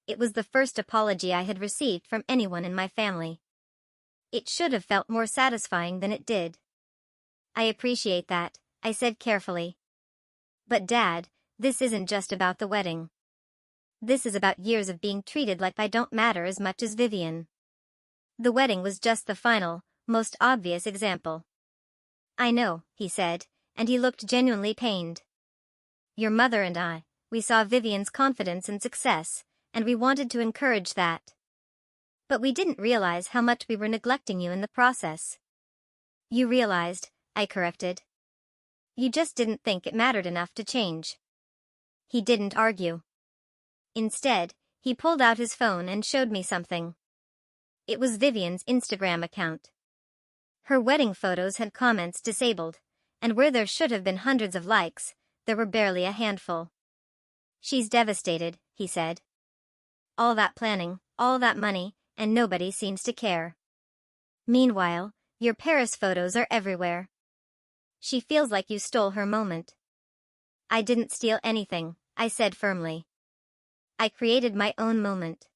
It was the first apology I had received from anyone in my family. It should have felt more satisfying than it did. I appreciate that, I said carefully. But Dad, this isn't just about the wedding. This is about years of being treated like I don't matter as much as Vivian. The wedding was just the final, most obvious example. I know, he said, and he looked genuinely pained. Your mother and I, we saw Vivian's confidence and success, and we wanted to encourage that. But we didn't realize how much we were neglecting you in the process. You realized, I corrected. You just didn't think it mattered enough to change. He didn't argue. Instead, he pulled out his phone and showed me something. It was Vivian's Instagram account. Her wedding photos had comments disabled, and where there should have been hundreds of likes, there were barely a handful. She's devastated, he said. All that planning, all that money, and nobody seems to care. Meanwhile, your Paris photos are everywhere. She feels like you stole her moment. I didn't steal anything, I said firmly. I created my own moment.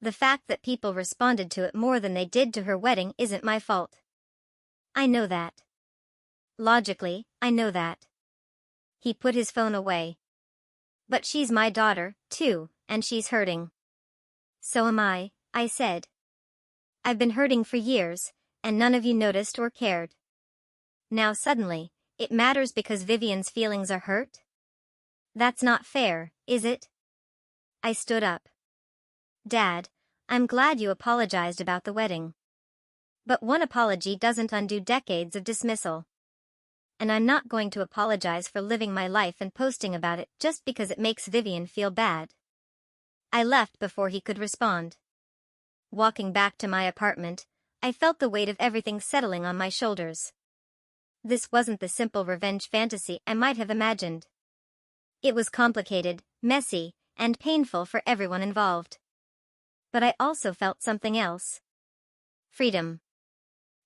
The fact that people responded to it more than they did to her wedding isn't my fault. I know that. Logically, I know that. He put his phone away. But she's my daughter, too, and she's hurting. So am I said. I've been hurting for years, and none of you noticed or cared. Now suddenly, it matters because Vivian's feelings are hurt? That's not fair, is it? I stood up. Dad, I'm glad you apologized about the wedding. But one apology doesn't undo decades of dismissal. And I'm not going to apologize for living my life and posting about it just because it makes Vivian feel bad. I left before he could respond. Walking back to my apartment, I felt the weight of everything settling on my shoulders. This wasn't the simple revenge fantasy I might have imagined. It was complicated, messy, and painful for everyone involved. But I also felt something else. Freedom.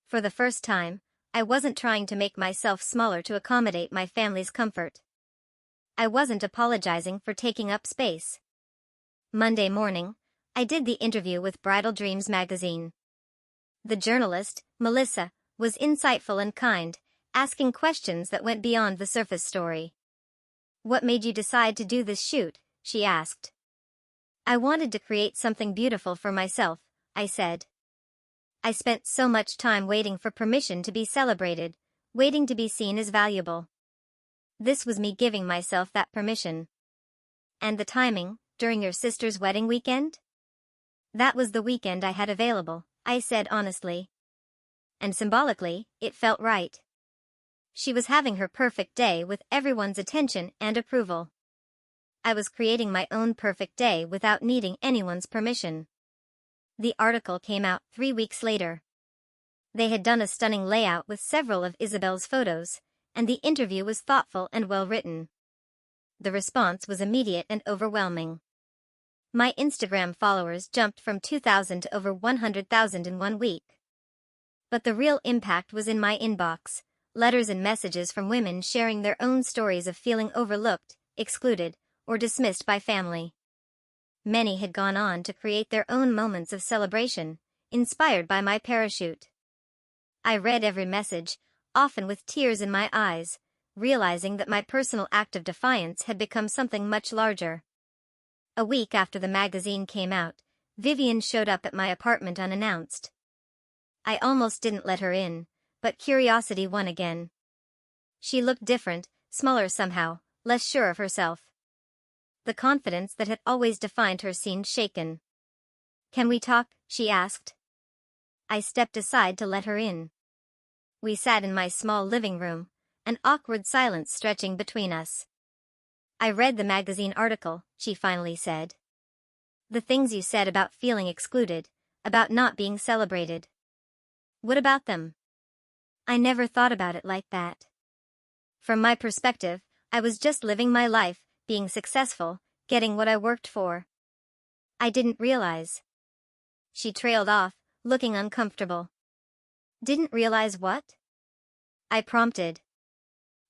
For the first time, I wasn't trying to make myself smaller to accommodate my family's comfort. I wasn't apologizing for taking up space. Monday morning, I did the interview with Bridal Dreams magazine. The journalist, Melissa, was insightful and kind, asking questions that went beyond the surface story. What made you decide to do this shoot? She asked. I wanted to create something beautiful for myself, I said. I spent so much time waiting for permission to be celebrated, waiting to be seen as valuable. This was me giving myself that permission. And the timing, during your sister's wedding weekend? That was the weekend I had available, I said honestly. And symbolically, it felt right. She was having her perfect day with everyone's attention and approval. I was creating my own perfect day without needing anyone's permission. The article came out 3 weeks later. They had done a stunning layout with several of Isabel's photos, and the interview was thoughtful and well written. The response was immediate and overwhelming. My Instagram followers jumped from 2,000 to over 100,000 in 1 week. But the real impact was in my inbox, letters and messages from women sharing their own stories of feeling overlooked, excluded, or dismissed by family. Many had gone on to create their own moments of celebration, inspired by my parachute. I read every message, often with tears in my eyes, realizing that my personal act of defiance had become something much larger. A week after the magazine came out, Vivian showed up at my apartment unannounced. I almost didn't let her in, but curiosity won again. She looked different, smaller somehow, less sure of herself. The confidence that had always defined her seemed shaken. Can we talk? She asked. I stepped aside to let her in. We sat in my small living room, an awkward silence stretching between us. I read the magazine article, she finally said. The things you said about feeling excluded, about not being celebrated. What about them? I never thought about it like that. From my perspective, I was just living my life, being successful, getting what I worked for. I didn't realize. She trailed off, looking uncomfortable. Didn't realize what? I prompted.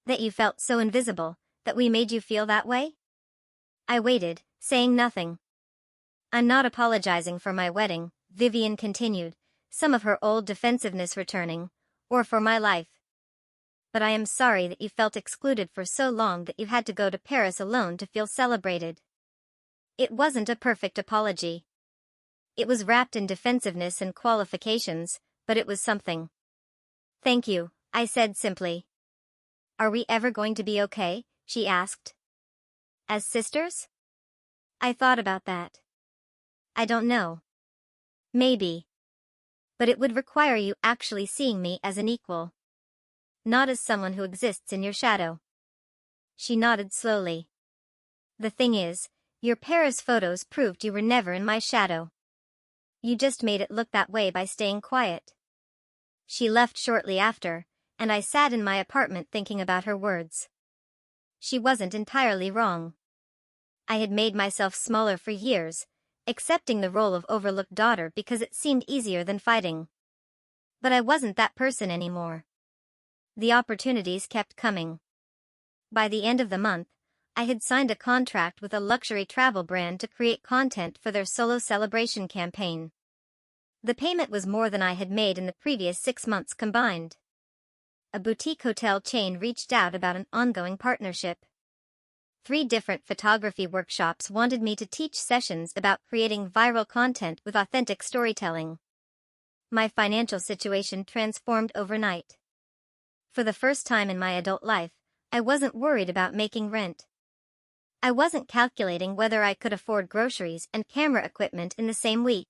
That you felt so invisible, that we made you feel that way? I waited, saying nothing. I'm not apologizing for my wedding, Vivian continued, some of her old defensiveness returning, or for my life. But I am sorry that you felt excluded for so long that you had to go to Paris alone to feel celebrated. It wasn't a perfect apology. It was wrapped in defensiveness and qualifications, but it was something. Thank you, I said simply. Are we ever going to be okay? She asked. As sisters? I thought about that. I don't know. Maybe. But it would require you actually seeing me as an equal. Not as someone who exists in your shadow. She nodded slowly. The thing is, your Paris photos proved you were never in my shadow. You just made it look that way by staying quiet. She left shortly after, and I sat in my apartment thinking about her words. She wasn't entirely wrong. I had made myself smaller for years, accepting the role of overlooked daughter because it seemed easier than fighting. But I wasn't that person anymore. The opportunities kept coming. By the end of the month, I had signed a contract with a luxury travel brand to create content for their solo celebration campaign. The payment was more than I had made in the previous 6 months combined. A boutique hotel chain reached out about an ongoing partnership. 3 different photography workshops wanted me to teach sessions about creating viral content with authentic storytelling. My financial situation transformed overnight. For the first time in my adult life, I wasn't worried about making rent. I wasn't calculating whether I could afford groceries and camera equipment in the same week.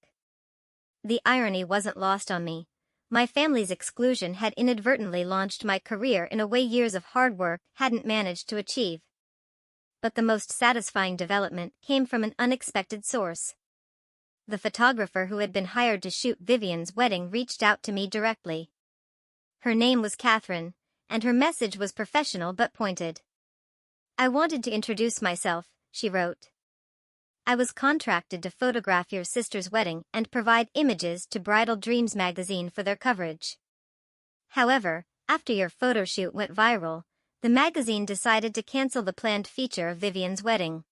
The irony wasn't lost on me. My family's exclusion had inadvertently launched my career in a way years of hard work hadn't managed to achieve. But the most satisfying development came from an unexpected source. The photographer who had been hired to shoot Vivian's wedding reached out to me directly. Her name was Catherine, and her message was professional but pointed. I wanted to introduce myself, she wrote. I was contracted to photograph your sister's wedding and provide images to Bridal Dreams magazine for their coverage. However, after your photo shoot went viral, the magazine decided to cancel the planned feature of Vivian's wedding.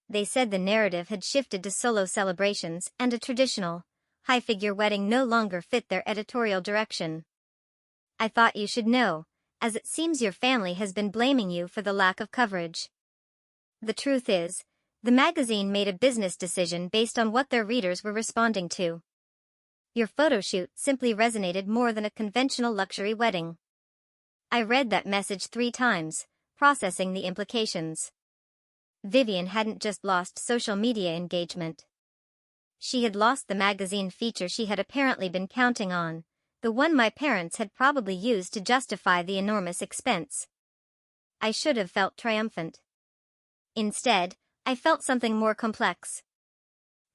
They said the narrative had shifted to solo celebrations and a traditional, high-figure wedding no longer fit their editorial direction. I thought you should know, as it seems your family has been blaming you for the lack of coverage. The truth is, the magazine made a business decision based on what their readers were responding to. Your photo shoot simply resonated more than a conventional luxury wedding. I read that message 3 times, processing the implications. Vivian hadn't just lost social media engagement. She had lost the magazine feature she had apparently been counting on, the one my parents had probably used to justify the enormous expense. I should have felt triumphant. Instead, I felt something more complex.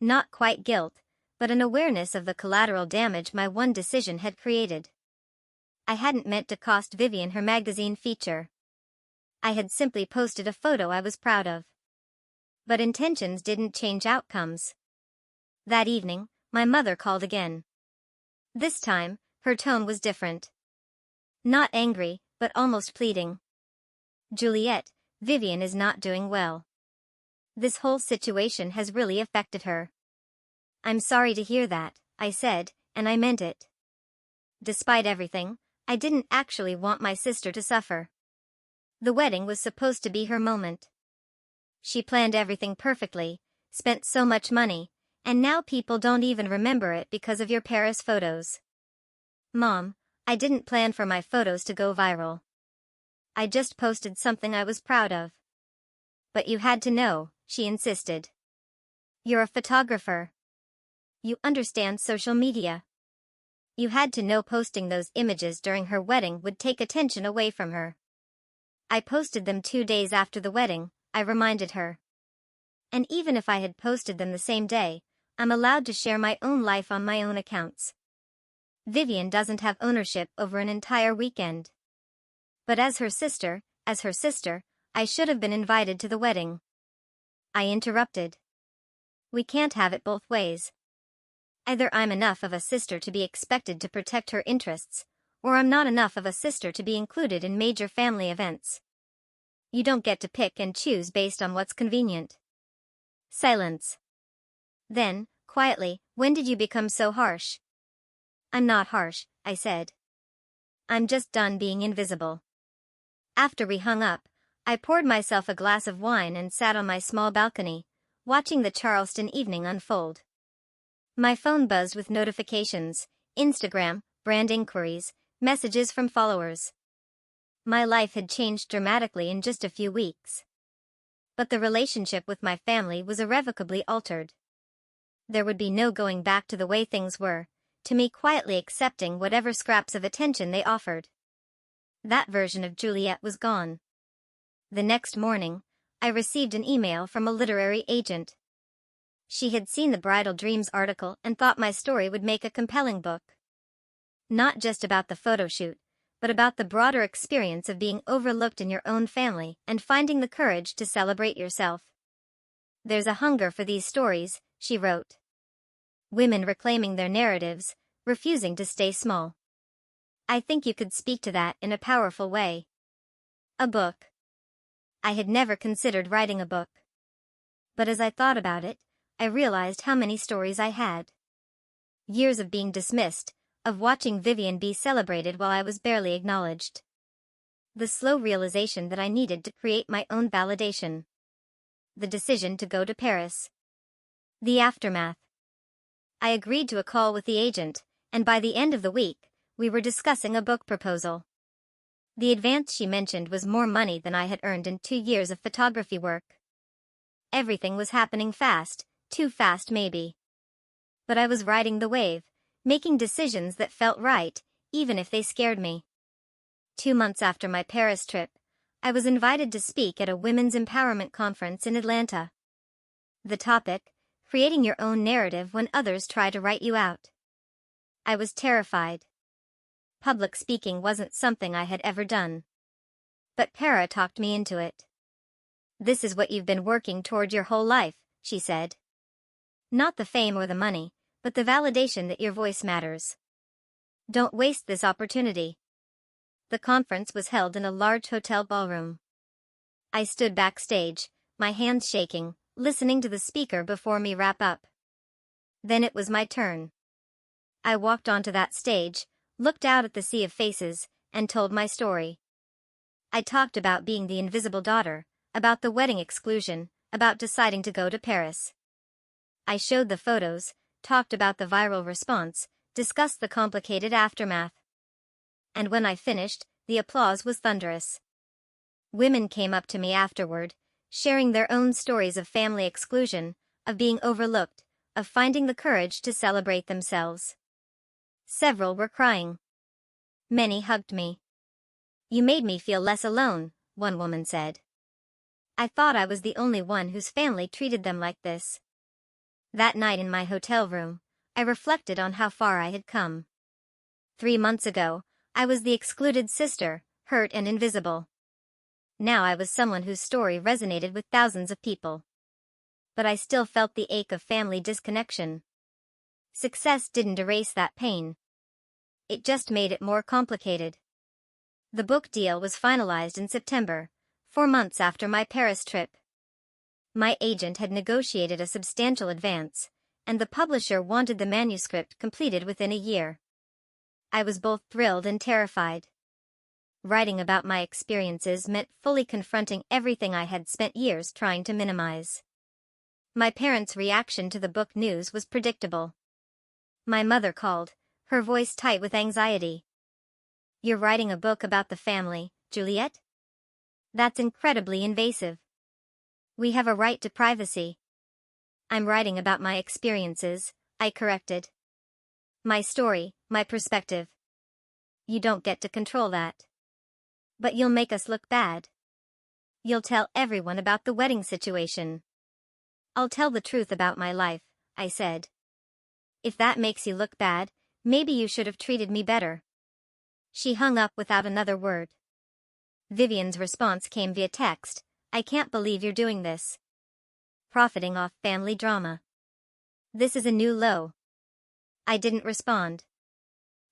Not quite guilt, but an awareness of the collateral damage my one decision had created. I hadn't meant to cost Vivian her magazine feature. I had simply posted a photo I was proud of. But intentions didn't change outcomes. That evening, my mother called again. This time, her tone was different. Not angry, but almost pleading. Juliet, Vivian is not doing well. This whole situation has really affected her. I'm sorry to hear that, I said, and I meant it. Despite everything, I didn't actually want my sister to suffer. The wedding was supposed to be her moment. She planned everything perfectly, spent so much money, and now people don't even remember it because of your Paris photos. Mom, I didn't plan for my photos to go viral. I just posted something I was proud of. But you had to know, she insisted. You're a photographer. You understand social media. You had to know posting those images during her wedding would take attention away from her. I posted them 2 days after the wedding, I reminded her. And even if I had posted them the same day, I'm allowed to share my own life on my own accounts. Vivian doesn't have ownership over an entire weekend. But as her sister, I should have been invited to the wedding. I interrupted. We can't have it both ways. Either I'm enough of a sister to be expected to protect her interests, or I'm not enough of a sister to be included in major family events. You don't get to pick and choose based on what's convenient. Silence. Then, quietly, when did you become so harsh? I'm not harsh, I said. I'm just done being invisible. After we hung up, I poured myself a glass of wine and sat on my small balcony, watching the Charleston evening unfold. My phone buzzed with notifications, Instagram, brand inquiries, messages from followers. My life had changed dramatically in just a few weeks. But the relationship with my family was irrevocably altered. There would be no going back to the way things were, to me quietly accepting whatever scraps of attention they offered. That version of Juliet was gone. The next morning, I received an email from a literary agent. She had seen the Bridal Dreams article and thought my story would make a compelling book. Not just about the photo shoot, but about the broader experience of being overlooked in your own family and finding the courage to celebrate yourself. There's a hunger for these stories, she wrote. Women reclaiming their narratives, refusing to stay small. I think you could speak to that in a powerful way. A book. I had never considered writing a book. But as I thought about it, I realized how many stories I had. Years of being dismissed, of watching Vivian be celebrated while I was barely acknowledged. The slow realization that I needed to create my own validation. The decision to go to Paris. The aftermath. I agreed to a call with the agent, and by the end of the week, we were discussing a book proposal. The advance she mentioned was more money than I had earned in 2 years of photography work. Everything was happening fast, too fast maybe. But I was riding the wave, making decisions that felt right, even if they scared me. 2 months after my Paris trip, I was invited to speak at a women's empowerment conference in Atlanta. The topic, creating your own narrative when others try to write you out. I was terrified. Public speaking wasn't something I had ever done. But Para talked me into it. This is what you've been working toward your whole life, she said. Not the fame or the money, but the validation that your voice matters. Don't waste this opportunity. The conference was held in a large hotel ballroom. I stood backstage, my hands shaking, listening to the speaker before me wrap up. Then it was my turn. I walked onto that stage, looked out at the sea of faces, and told my story. I talked about being the invisible daughter, about the wedding exclusion, about deciding to go to Paris. I showed the photos, talked about the viral response, discussed the complicated aftermath. And when I finished, the applause was thunderous. Women came up to me afterward, sharing their own stories of family exclusion, of being overlooked, of finding the courage to celebrate themselves. Several were crying. Many hugged me. You made me feel less alone, one woman said. I thought I was the only one whose family treated them like this. That night in my hotel room, I reflected on how far I had come. 3 months ago, I was the excluded sister, hurt and invisible. Now I was someone whose story resonated with thousands of people. But I still felt the ache of family disconnection. Success didn't erase that pain. It just made it more complicated. The book deal was finalized in September, 4 months after my Paris trip. My agent had negotiated a substantial advance, and the publisher wanted the manuscript completed within a year. I was both thrilled and terrified. Writing about my experiences meant fully confronting everything I had spent years trying to minimize. My parents' reaction to the book news was predictable. My mother called, her voice tight with anxiety. You're writing a book about the family, Juliet? That's incredibly invasive. We have a right to privacy. I'm writing about my experiences, I corrected. My story, my perspective. You don't get to control that. But you'll make us look bad. You'll tell everyone about the wedding situation. I'll tell the truth about my life, I said. If that makes you look bad, maybe you should have treated me better. She hung up without another word. Vivian's response came via text. I can't believe you're doing this. Profiting off family drama. This is a new low. I didn't respond.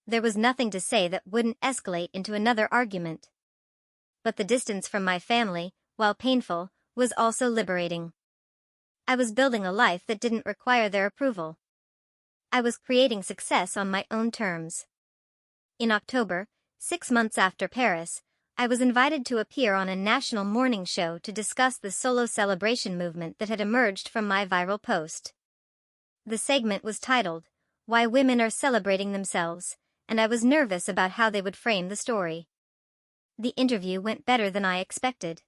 There was nothing to say that wouldn't escalate into another argument. But the distance from my family, while painful, was also liberating. I was building a life that didn't require their approval. I was creating success on my own terms. In October, 6 months after Paris, I was invited to appear on a national morning show to discuss the solo celebration movement that had emerged from my viral post. The segment was titled, Why Women Are Celebrating Themselves, and I was nervous about how they would frame the story. The interview went better than I expected.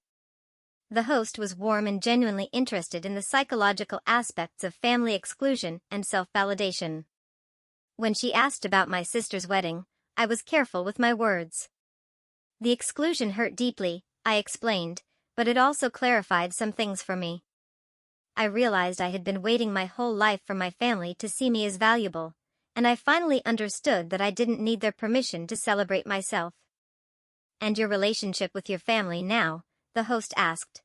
The host was warm and genuinely interested in the psychological aspects of family exclusion and self-validation. When she asked about my sister's wedding, I was careful with my words. The exclusion hurt deeply, I explained, but it also clarified some things for me. I realized I had been waiting my whole life for my family to see me as valuable, and I finally understood that I didn't need their permission to celebrate myself. "And your relationship with your family now?" the host asked.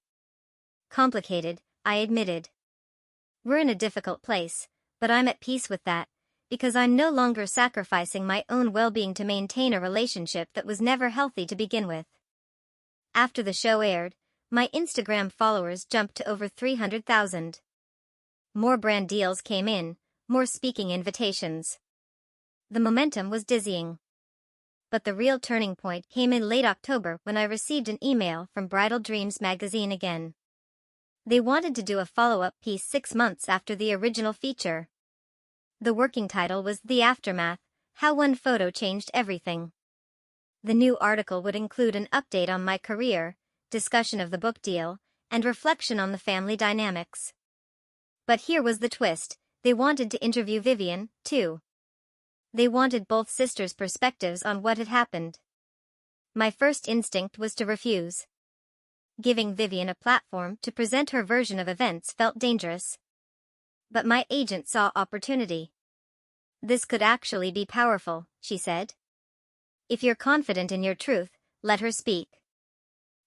"Complicated," I admitted. "We're in a difficult place, but I'm at peace with that, because I'm no longer sacrificing my own well-being to maintain a relationship that was never healthy to begin with." After the show aired, my Instagram followers jumped to over 300,000. More brand deals came in, more speaking invitations. The momentum was dizzying. But the real turning point came in late October when I received an email from Bridal Dreams magazine again. They wanted to do a follow-up piece 6 months after the original feature. The working title was The Aftermath: How One Photo Changed Everything. The new article would include an update on my career, discussion of the book deal, and reflection on the family dynamics. But here was the twist: they wanted to interview Vivian, too. They wanted both sisters' perspectives on what had happened. My first instinct was to refuse. Giving Vivian a platform to present her version of events felt dangerous. But my agent saw opportunity. "This could actually be powerful," she said. "If you're confident in your truth, let her speak.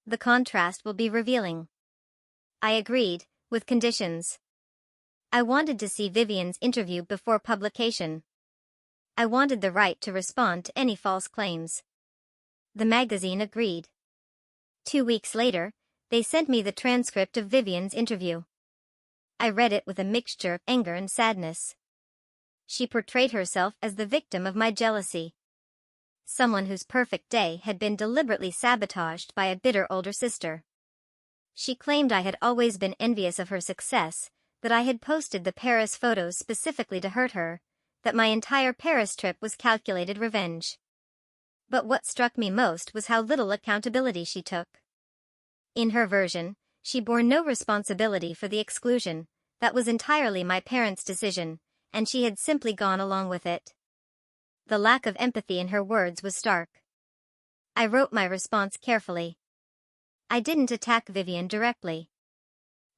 The contrast will be revealing." I agreed, with conditions. I wanted to see Vivian's interview before publication. I wanted the right to respond to any false claims. The magazine agreed. 2 weeks later, they sent me the transcript of Vivian's interview. I read it with a mixture of anger and sadness. She portrayed herself as the victim of my jealousy. Someone whose perfect day had been deliberately sabotaged by a bitter older sister. She claimed I had always been envious of her success, that I had posted the Paris photos specifically to hurt her, that my entire Paris trip was calculated revenge. But what struck me most was how little accountability she took. In her version, she bore no responsibility for the exclusion. That was entirely my parents' decision, and she had simply gone along with it. The lack of empathy in her words was stark. I wrote my response carefully. I didn't attack Vivian directly.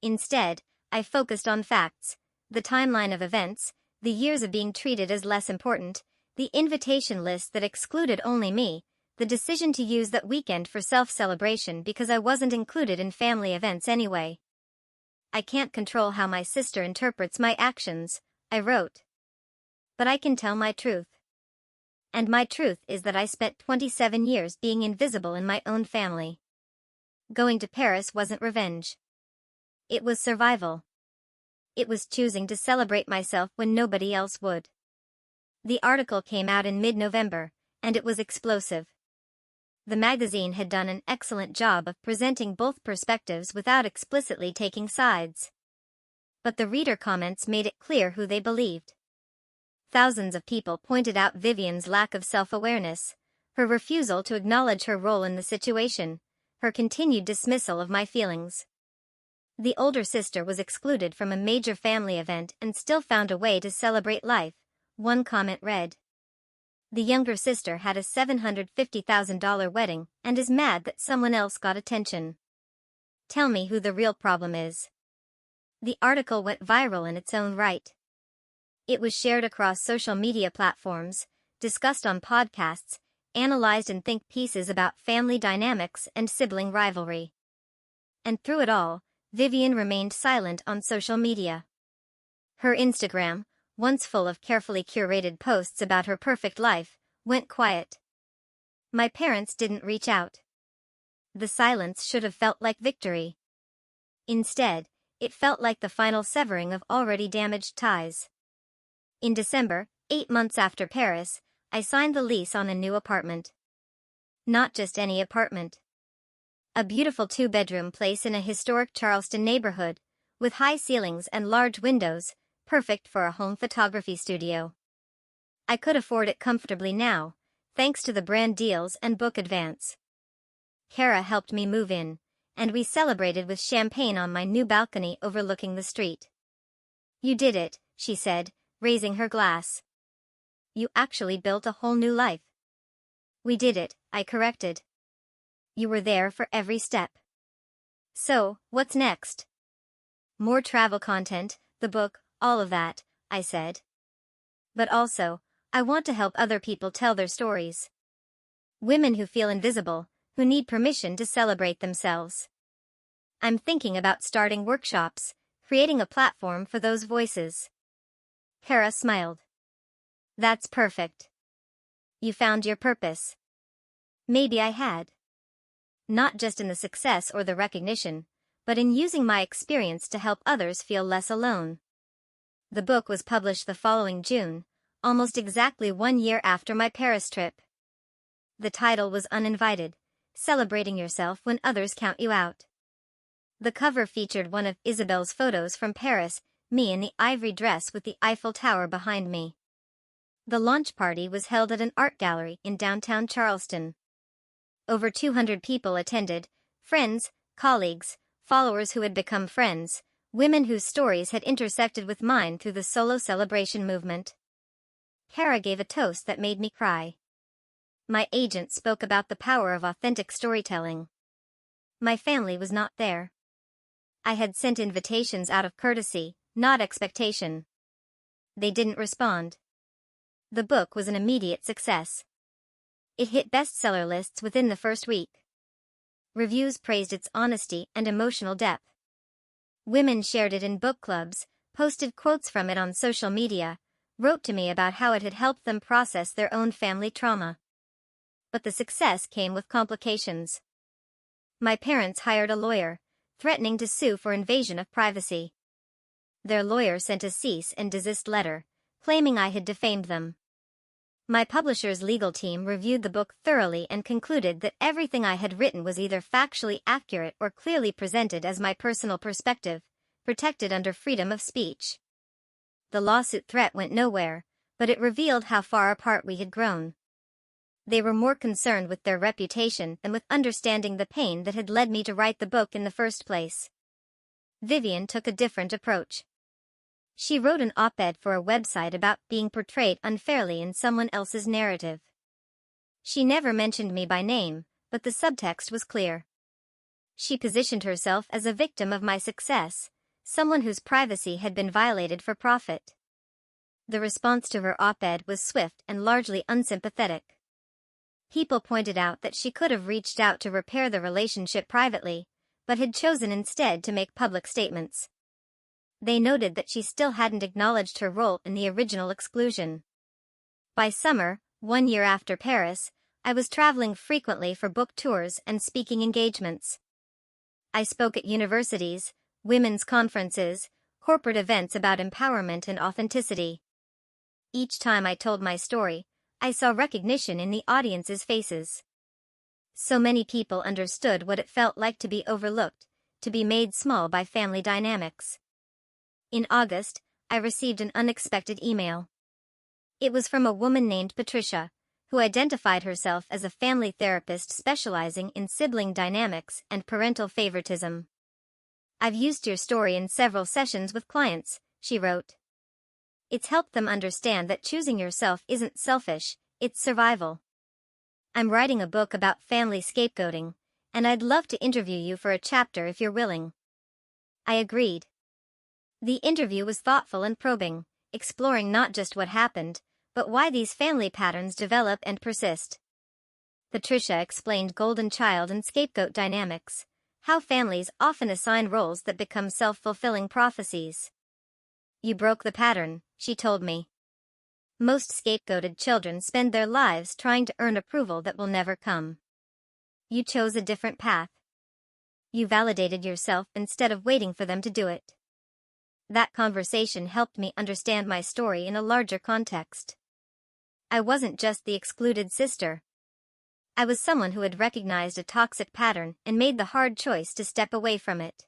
Instead, I focused on facts: the timeline of events, the years of being treated as less important, the invitation list that excluded only me, the decision to use that weekend for self-celebration because I wasn't included in family events anyway. "I can't control how my sister interprets my actions," I wrote. "But I can tell my truth. And my truth is that I spent 27 years being invisible in my own family. Going to Paris wasn't revenge. It was survival. It was choosing to celebrate myself when nobody else would." The article came out in mid-November, and it was explosive. The magazine had done an excellent job of presenting both perspectives without explicitly taking sides. But the reader comments made it clear who they believed. Thousands of people pointed out Vivian's lack of self-awareness, her refusal to acknowledge her role in the situation, her continued dismissal of my feelings. The older sister was excluded from a major family event and still found a way to celebrate life, one comment read. The younger sister had a $750,000 wedding and is mad that someone else got attention. Tell me who the real problem is. The article went viral in its own right. It was shared across social media platforms, discussed on podcasts, analyzed in think pieces about family dynamics and sibling rivalry. And through it all, Vivian remained silent on social media. Her Instagram, once full of carefully curated posts about her perfect life, went quiet. My parents didn't reach out. The silence should have felt like victory. Instead, it felt like the final severing of already damaged ties. In December, 8 months after Paris, I signed the lease on a new apartment. Not just any apartment. A beautiful 2-bedroom place in a historic Charleston neighborhood, with high ceilings and large windows, perfect for a home photography studio. I could afford it comfortably now, thanks to the brand deals and book advance. Kara helped me move in, and we celebrated with champagne on my new balcony overlooking the street. "You did it," she said, raising her glass. "You actually built a whole new life." "We did it," I corrected. "You were there for every step." "So, what's next?" "More travel content, the book, all of that," I said. "But also, I want to help other people tell their stories. Women who feel invisible, who need permission to celebrate themselves. I'm thinking about starting workshops, creating a platform for those voices." Kara smiled. "That's perfect. You found your purpose." Maybe I had. Not just in the success or the recognition, but in using my experience to help others feel less alone. The book was published the following June, almost exactly 1 year after my Paris trip. The title was Uninvited, Celebrating Yourself When Others Count You Out. The cover featured one of Isabelle's photos from Paris, me in the ivory dress with the Eiffel Tower behind me. The launch party was held at an art gallery in downtown Charleston. Over 200 people attended, friends, colleagues, followers who had become friends, women whose stories had intersected with mine through the solo celebration movement. Kara gave a toast that made me cry. My agent spoke about the power of authentic storytelling. My family was not there. I had sent invitations out of courtesy, not expectation. They didn't respond. The book was an immediate success. It hit bestseller lists within the first week. Reviews praised its honesty and emotional depth. Women shared it in book clubs, posted quotes from it on social media, wrote to me about how it had helped them process their own family trauma. But the success came with complications. My parents hired a lawyer, threatening to sue for invasion of privacy. Their lawyer sent a cease and desist letter, claiming I had defamed them. My publisher's legal team reviewed the book thoroughly and concluded that everything I had written was either factually accurate or clearly presented as my personal perspective, protected under freedom of speech. The lawsuit threat went nowhere, but it revealed how far apart we had grown. They were more concerned with their reputation than with understanding the pain that had led me to write the book in the first place. Vivian took a different approach. She wrote an op-ed for a website about being portrayed unfairly in someone else's narrative. She never mentioned me by name, but the subtext was clear. She positioned herself as a victim of my success, someone whose privacy had been violated for profit. The response to her op-ed was swift and largely unsympathetic. People pointed out that she could have reached out to repair the relationship privately, but had chosen instead to make public statements. They noted that she still hadn't acknowledged her role in the original exclusion. By summer, 1 year after Paris, I was traveling frequently for book tours and speaking engagements. I spoke at universities, women's conferences, corporate events about empowerment and authenticity. Each time I told my story, I saw recognition in the audience's faces. So many people understood what it felt like to be overlooked, to be made small by family dynamics. In August, I received an unexpected email. It was from a woman named Patricia, who identified herself as a family therapist specializing in sibling dynamics and parental favoritism. "I've used your story in several sessions with clients," she wrote. "It's helped them understand that choosing yourself isn't selfish, it's survival. I'm writing a book about family scapegoating, and I'd love to interview you for a chapter if you're willing." I agreed. The interview was thoughtful and probing, exploring not just what happened, but why these family patterns develop and persist. Patricia explained golden child and scapegoat dynamics, how families often assign roles that become self-fulfilling prophecies. "You broke the pattern," she told me. "Most scapegoated children spend their lives trying to earn approval that will never come. You chose a different path. You validated yourself instead of waiting for them to do it." That conversation helped me understand my story in a larger context. I wasn't just the excluded sister. I was someone who had recognized a toxic pattern and made the hard choice to step away from it.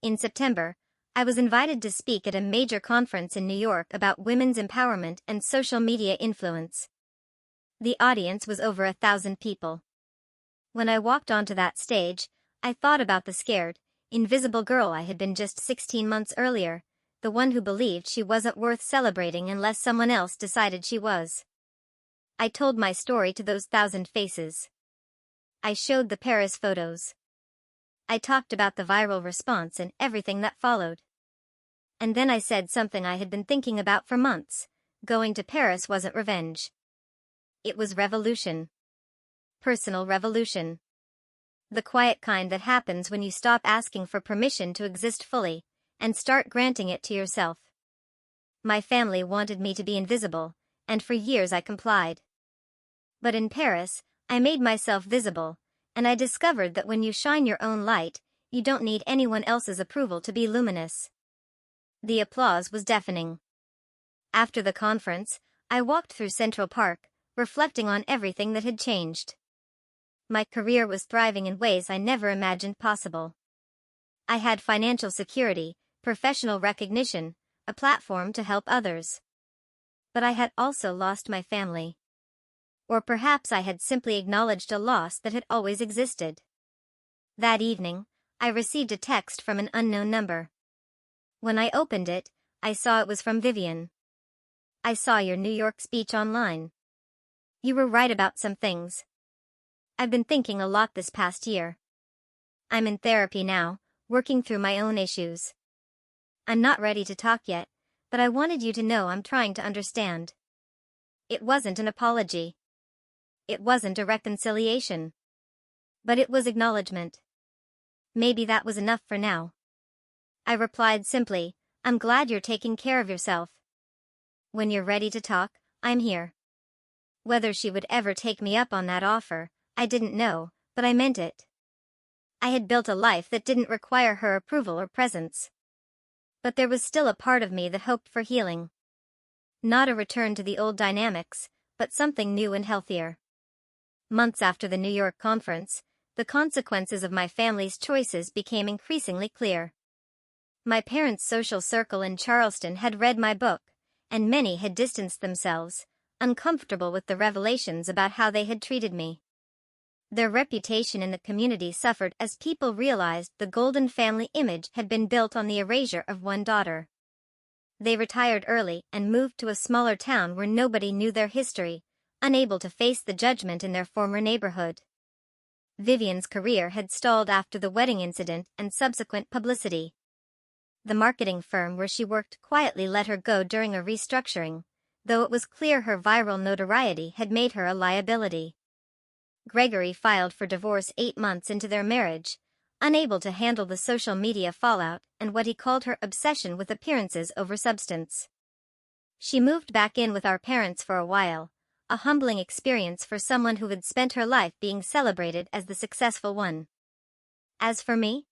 In September, I was invited to speak at a major conference in New York about women's empowerment and social media influence. The audience was over 1,000 people. When I walked onto that stage, I thought about the scared, invisible girl I had been just 16 months earlier, the one who believed she wasn't worth celebrating unless someone else decided she was. I told my story to those 1,000 faces. I showed the Paris photos. I talked about the viral response and everything that followed. And then I said something I had been thinking about for months. Going to Paris wasn't revenge. It was revolution. Personal revolution. The quiet kind that happens when you stop asking for permission to exist fully, and start granting it to yourself. My family wanted me to be invisible, and for years I complied. But in Paris, I made myself visible, and I discovered that when you shine your own light, you don't need anyone else's approval to be luminous. The applause was deafening. After the conference, I walked through Central Park, reflecting on everything that had changed. My career was thriving in ways I never imagined possible. I had financial security, professional recognition, a platform to help others. But I had also lost my family. Or perhaps I had simply acknowledged a loss that had always existed. That evening, I received a text from an unknown number. When I opened it, I saw it was from Vivian. I saw your New York speech online. You were right about some things. I've been thinking a lot this past year. I'm in therapy now, working through my own issues. I'm not ready to talk yet, but I wanted you to know I'm trying to understand. It wasn't an apology. It wasn't a reconciliation. But it was acknowledgement. Maybe that was enough for now. I replied simply, I'm glad you're taking care of yourself. When you're ready to talk, I'm here. Whether she would ever take me up on that offer, I didn't know, but I meant it. I had built a life that didn't require her approval or presence. But there was still a part of me that hoped for healing. Not a return to the old dynamics, but something new and healthier. Months after the New York conference, the consequences of my family's choices became increasingly clear. My parents' social circle in Charleston had read my book, and many had distanced themselves, uncomfortable with the revelations about how they had treated me. Their reputation in the community suffered as people realized the golden family image had been built on the erasure of one daughter. They retired early and moved to a smaller town where nobody knew their history, unable to face the judgment in their former neighborhood. Vivian's career had stalled after the wedding incident and subsequent publicity. The marketing firm where she worked quietly let her go during a restructuring, though it was clear her viral notoriety had made her a liability. Gregory filed for divorce 8 months into their marriage, unable to handle the social media fallout and what he called her obsession with appearances over substance. She moved back in with our parents for a while, a humbling experience for someone who had spent her life being celebrated as the successful one. As for me,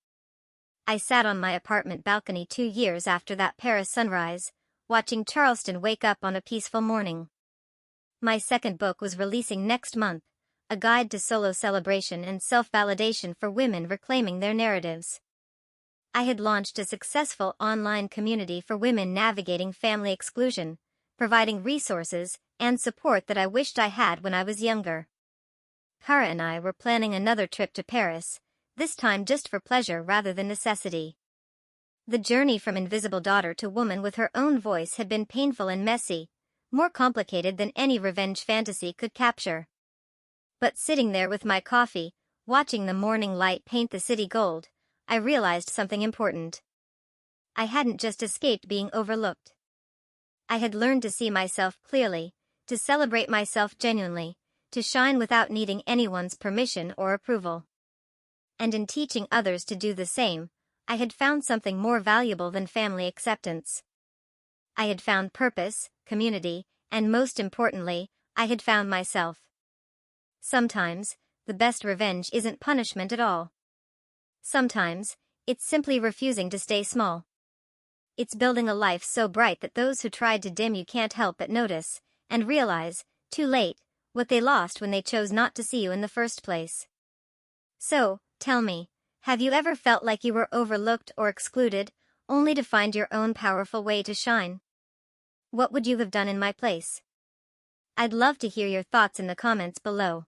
I sat on my apartment balcony 2 years after that Paris sunrise, watching Charleston wake up on a peaceful morning. My second book was releasing next month, a guide to solo celebration and self-validation for women reclaiming their narratives. I had launched a successful online community for women navigating family exclusion, providing resources and support that I wished I had when I was younger. Kara and I were planning another trip to Paris, this time just for pleasure rather than necessity. The journey from invisible daughter to woman with her own voice had been painful and messy, more complicated than any revenge fantasy could capture. But sitting there with my coffee, watching the morning light paint the city gold, I realized something important. I hadn't just escaped being overlooked. I had learned to see myself clearly, to celebrate myself genuinely, to shine without needing anyone's permission or approval. And in teaching others to do the same, I had found something more valuable than family acceptance. I had found purpose, community, and most importantly, I had found myself. Sometimes, the best revenge isn't punishment at all. Sometimes, it's simply refusing to stay small. It's building a life so bright that those who tried to dim you can't help but notice, and realize, too late, what they lost when they chose not to see you in the first place. So, tell me, have you ever felt like you were overlooked or excluded, only to find your own powerful way to shine? What would you have done in my place? I'd love to hear your thoughts in the comments below.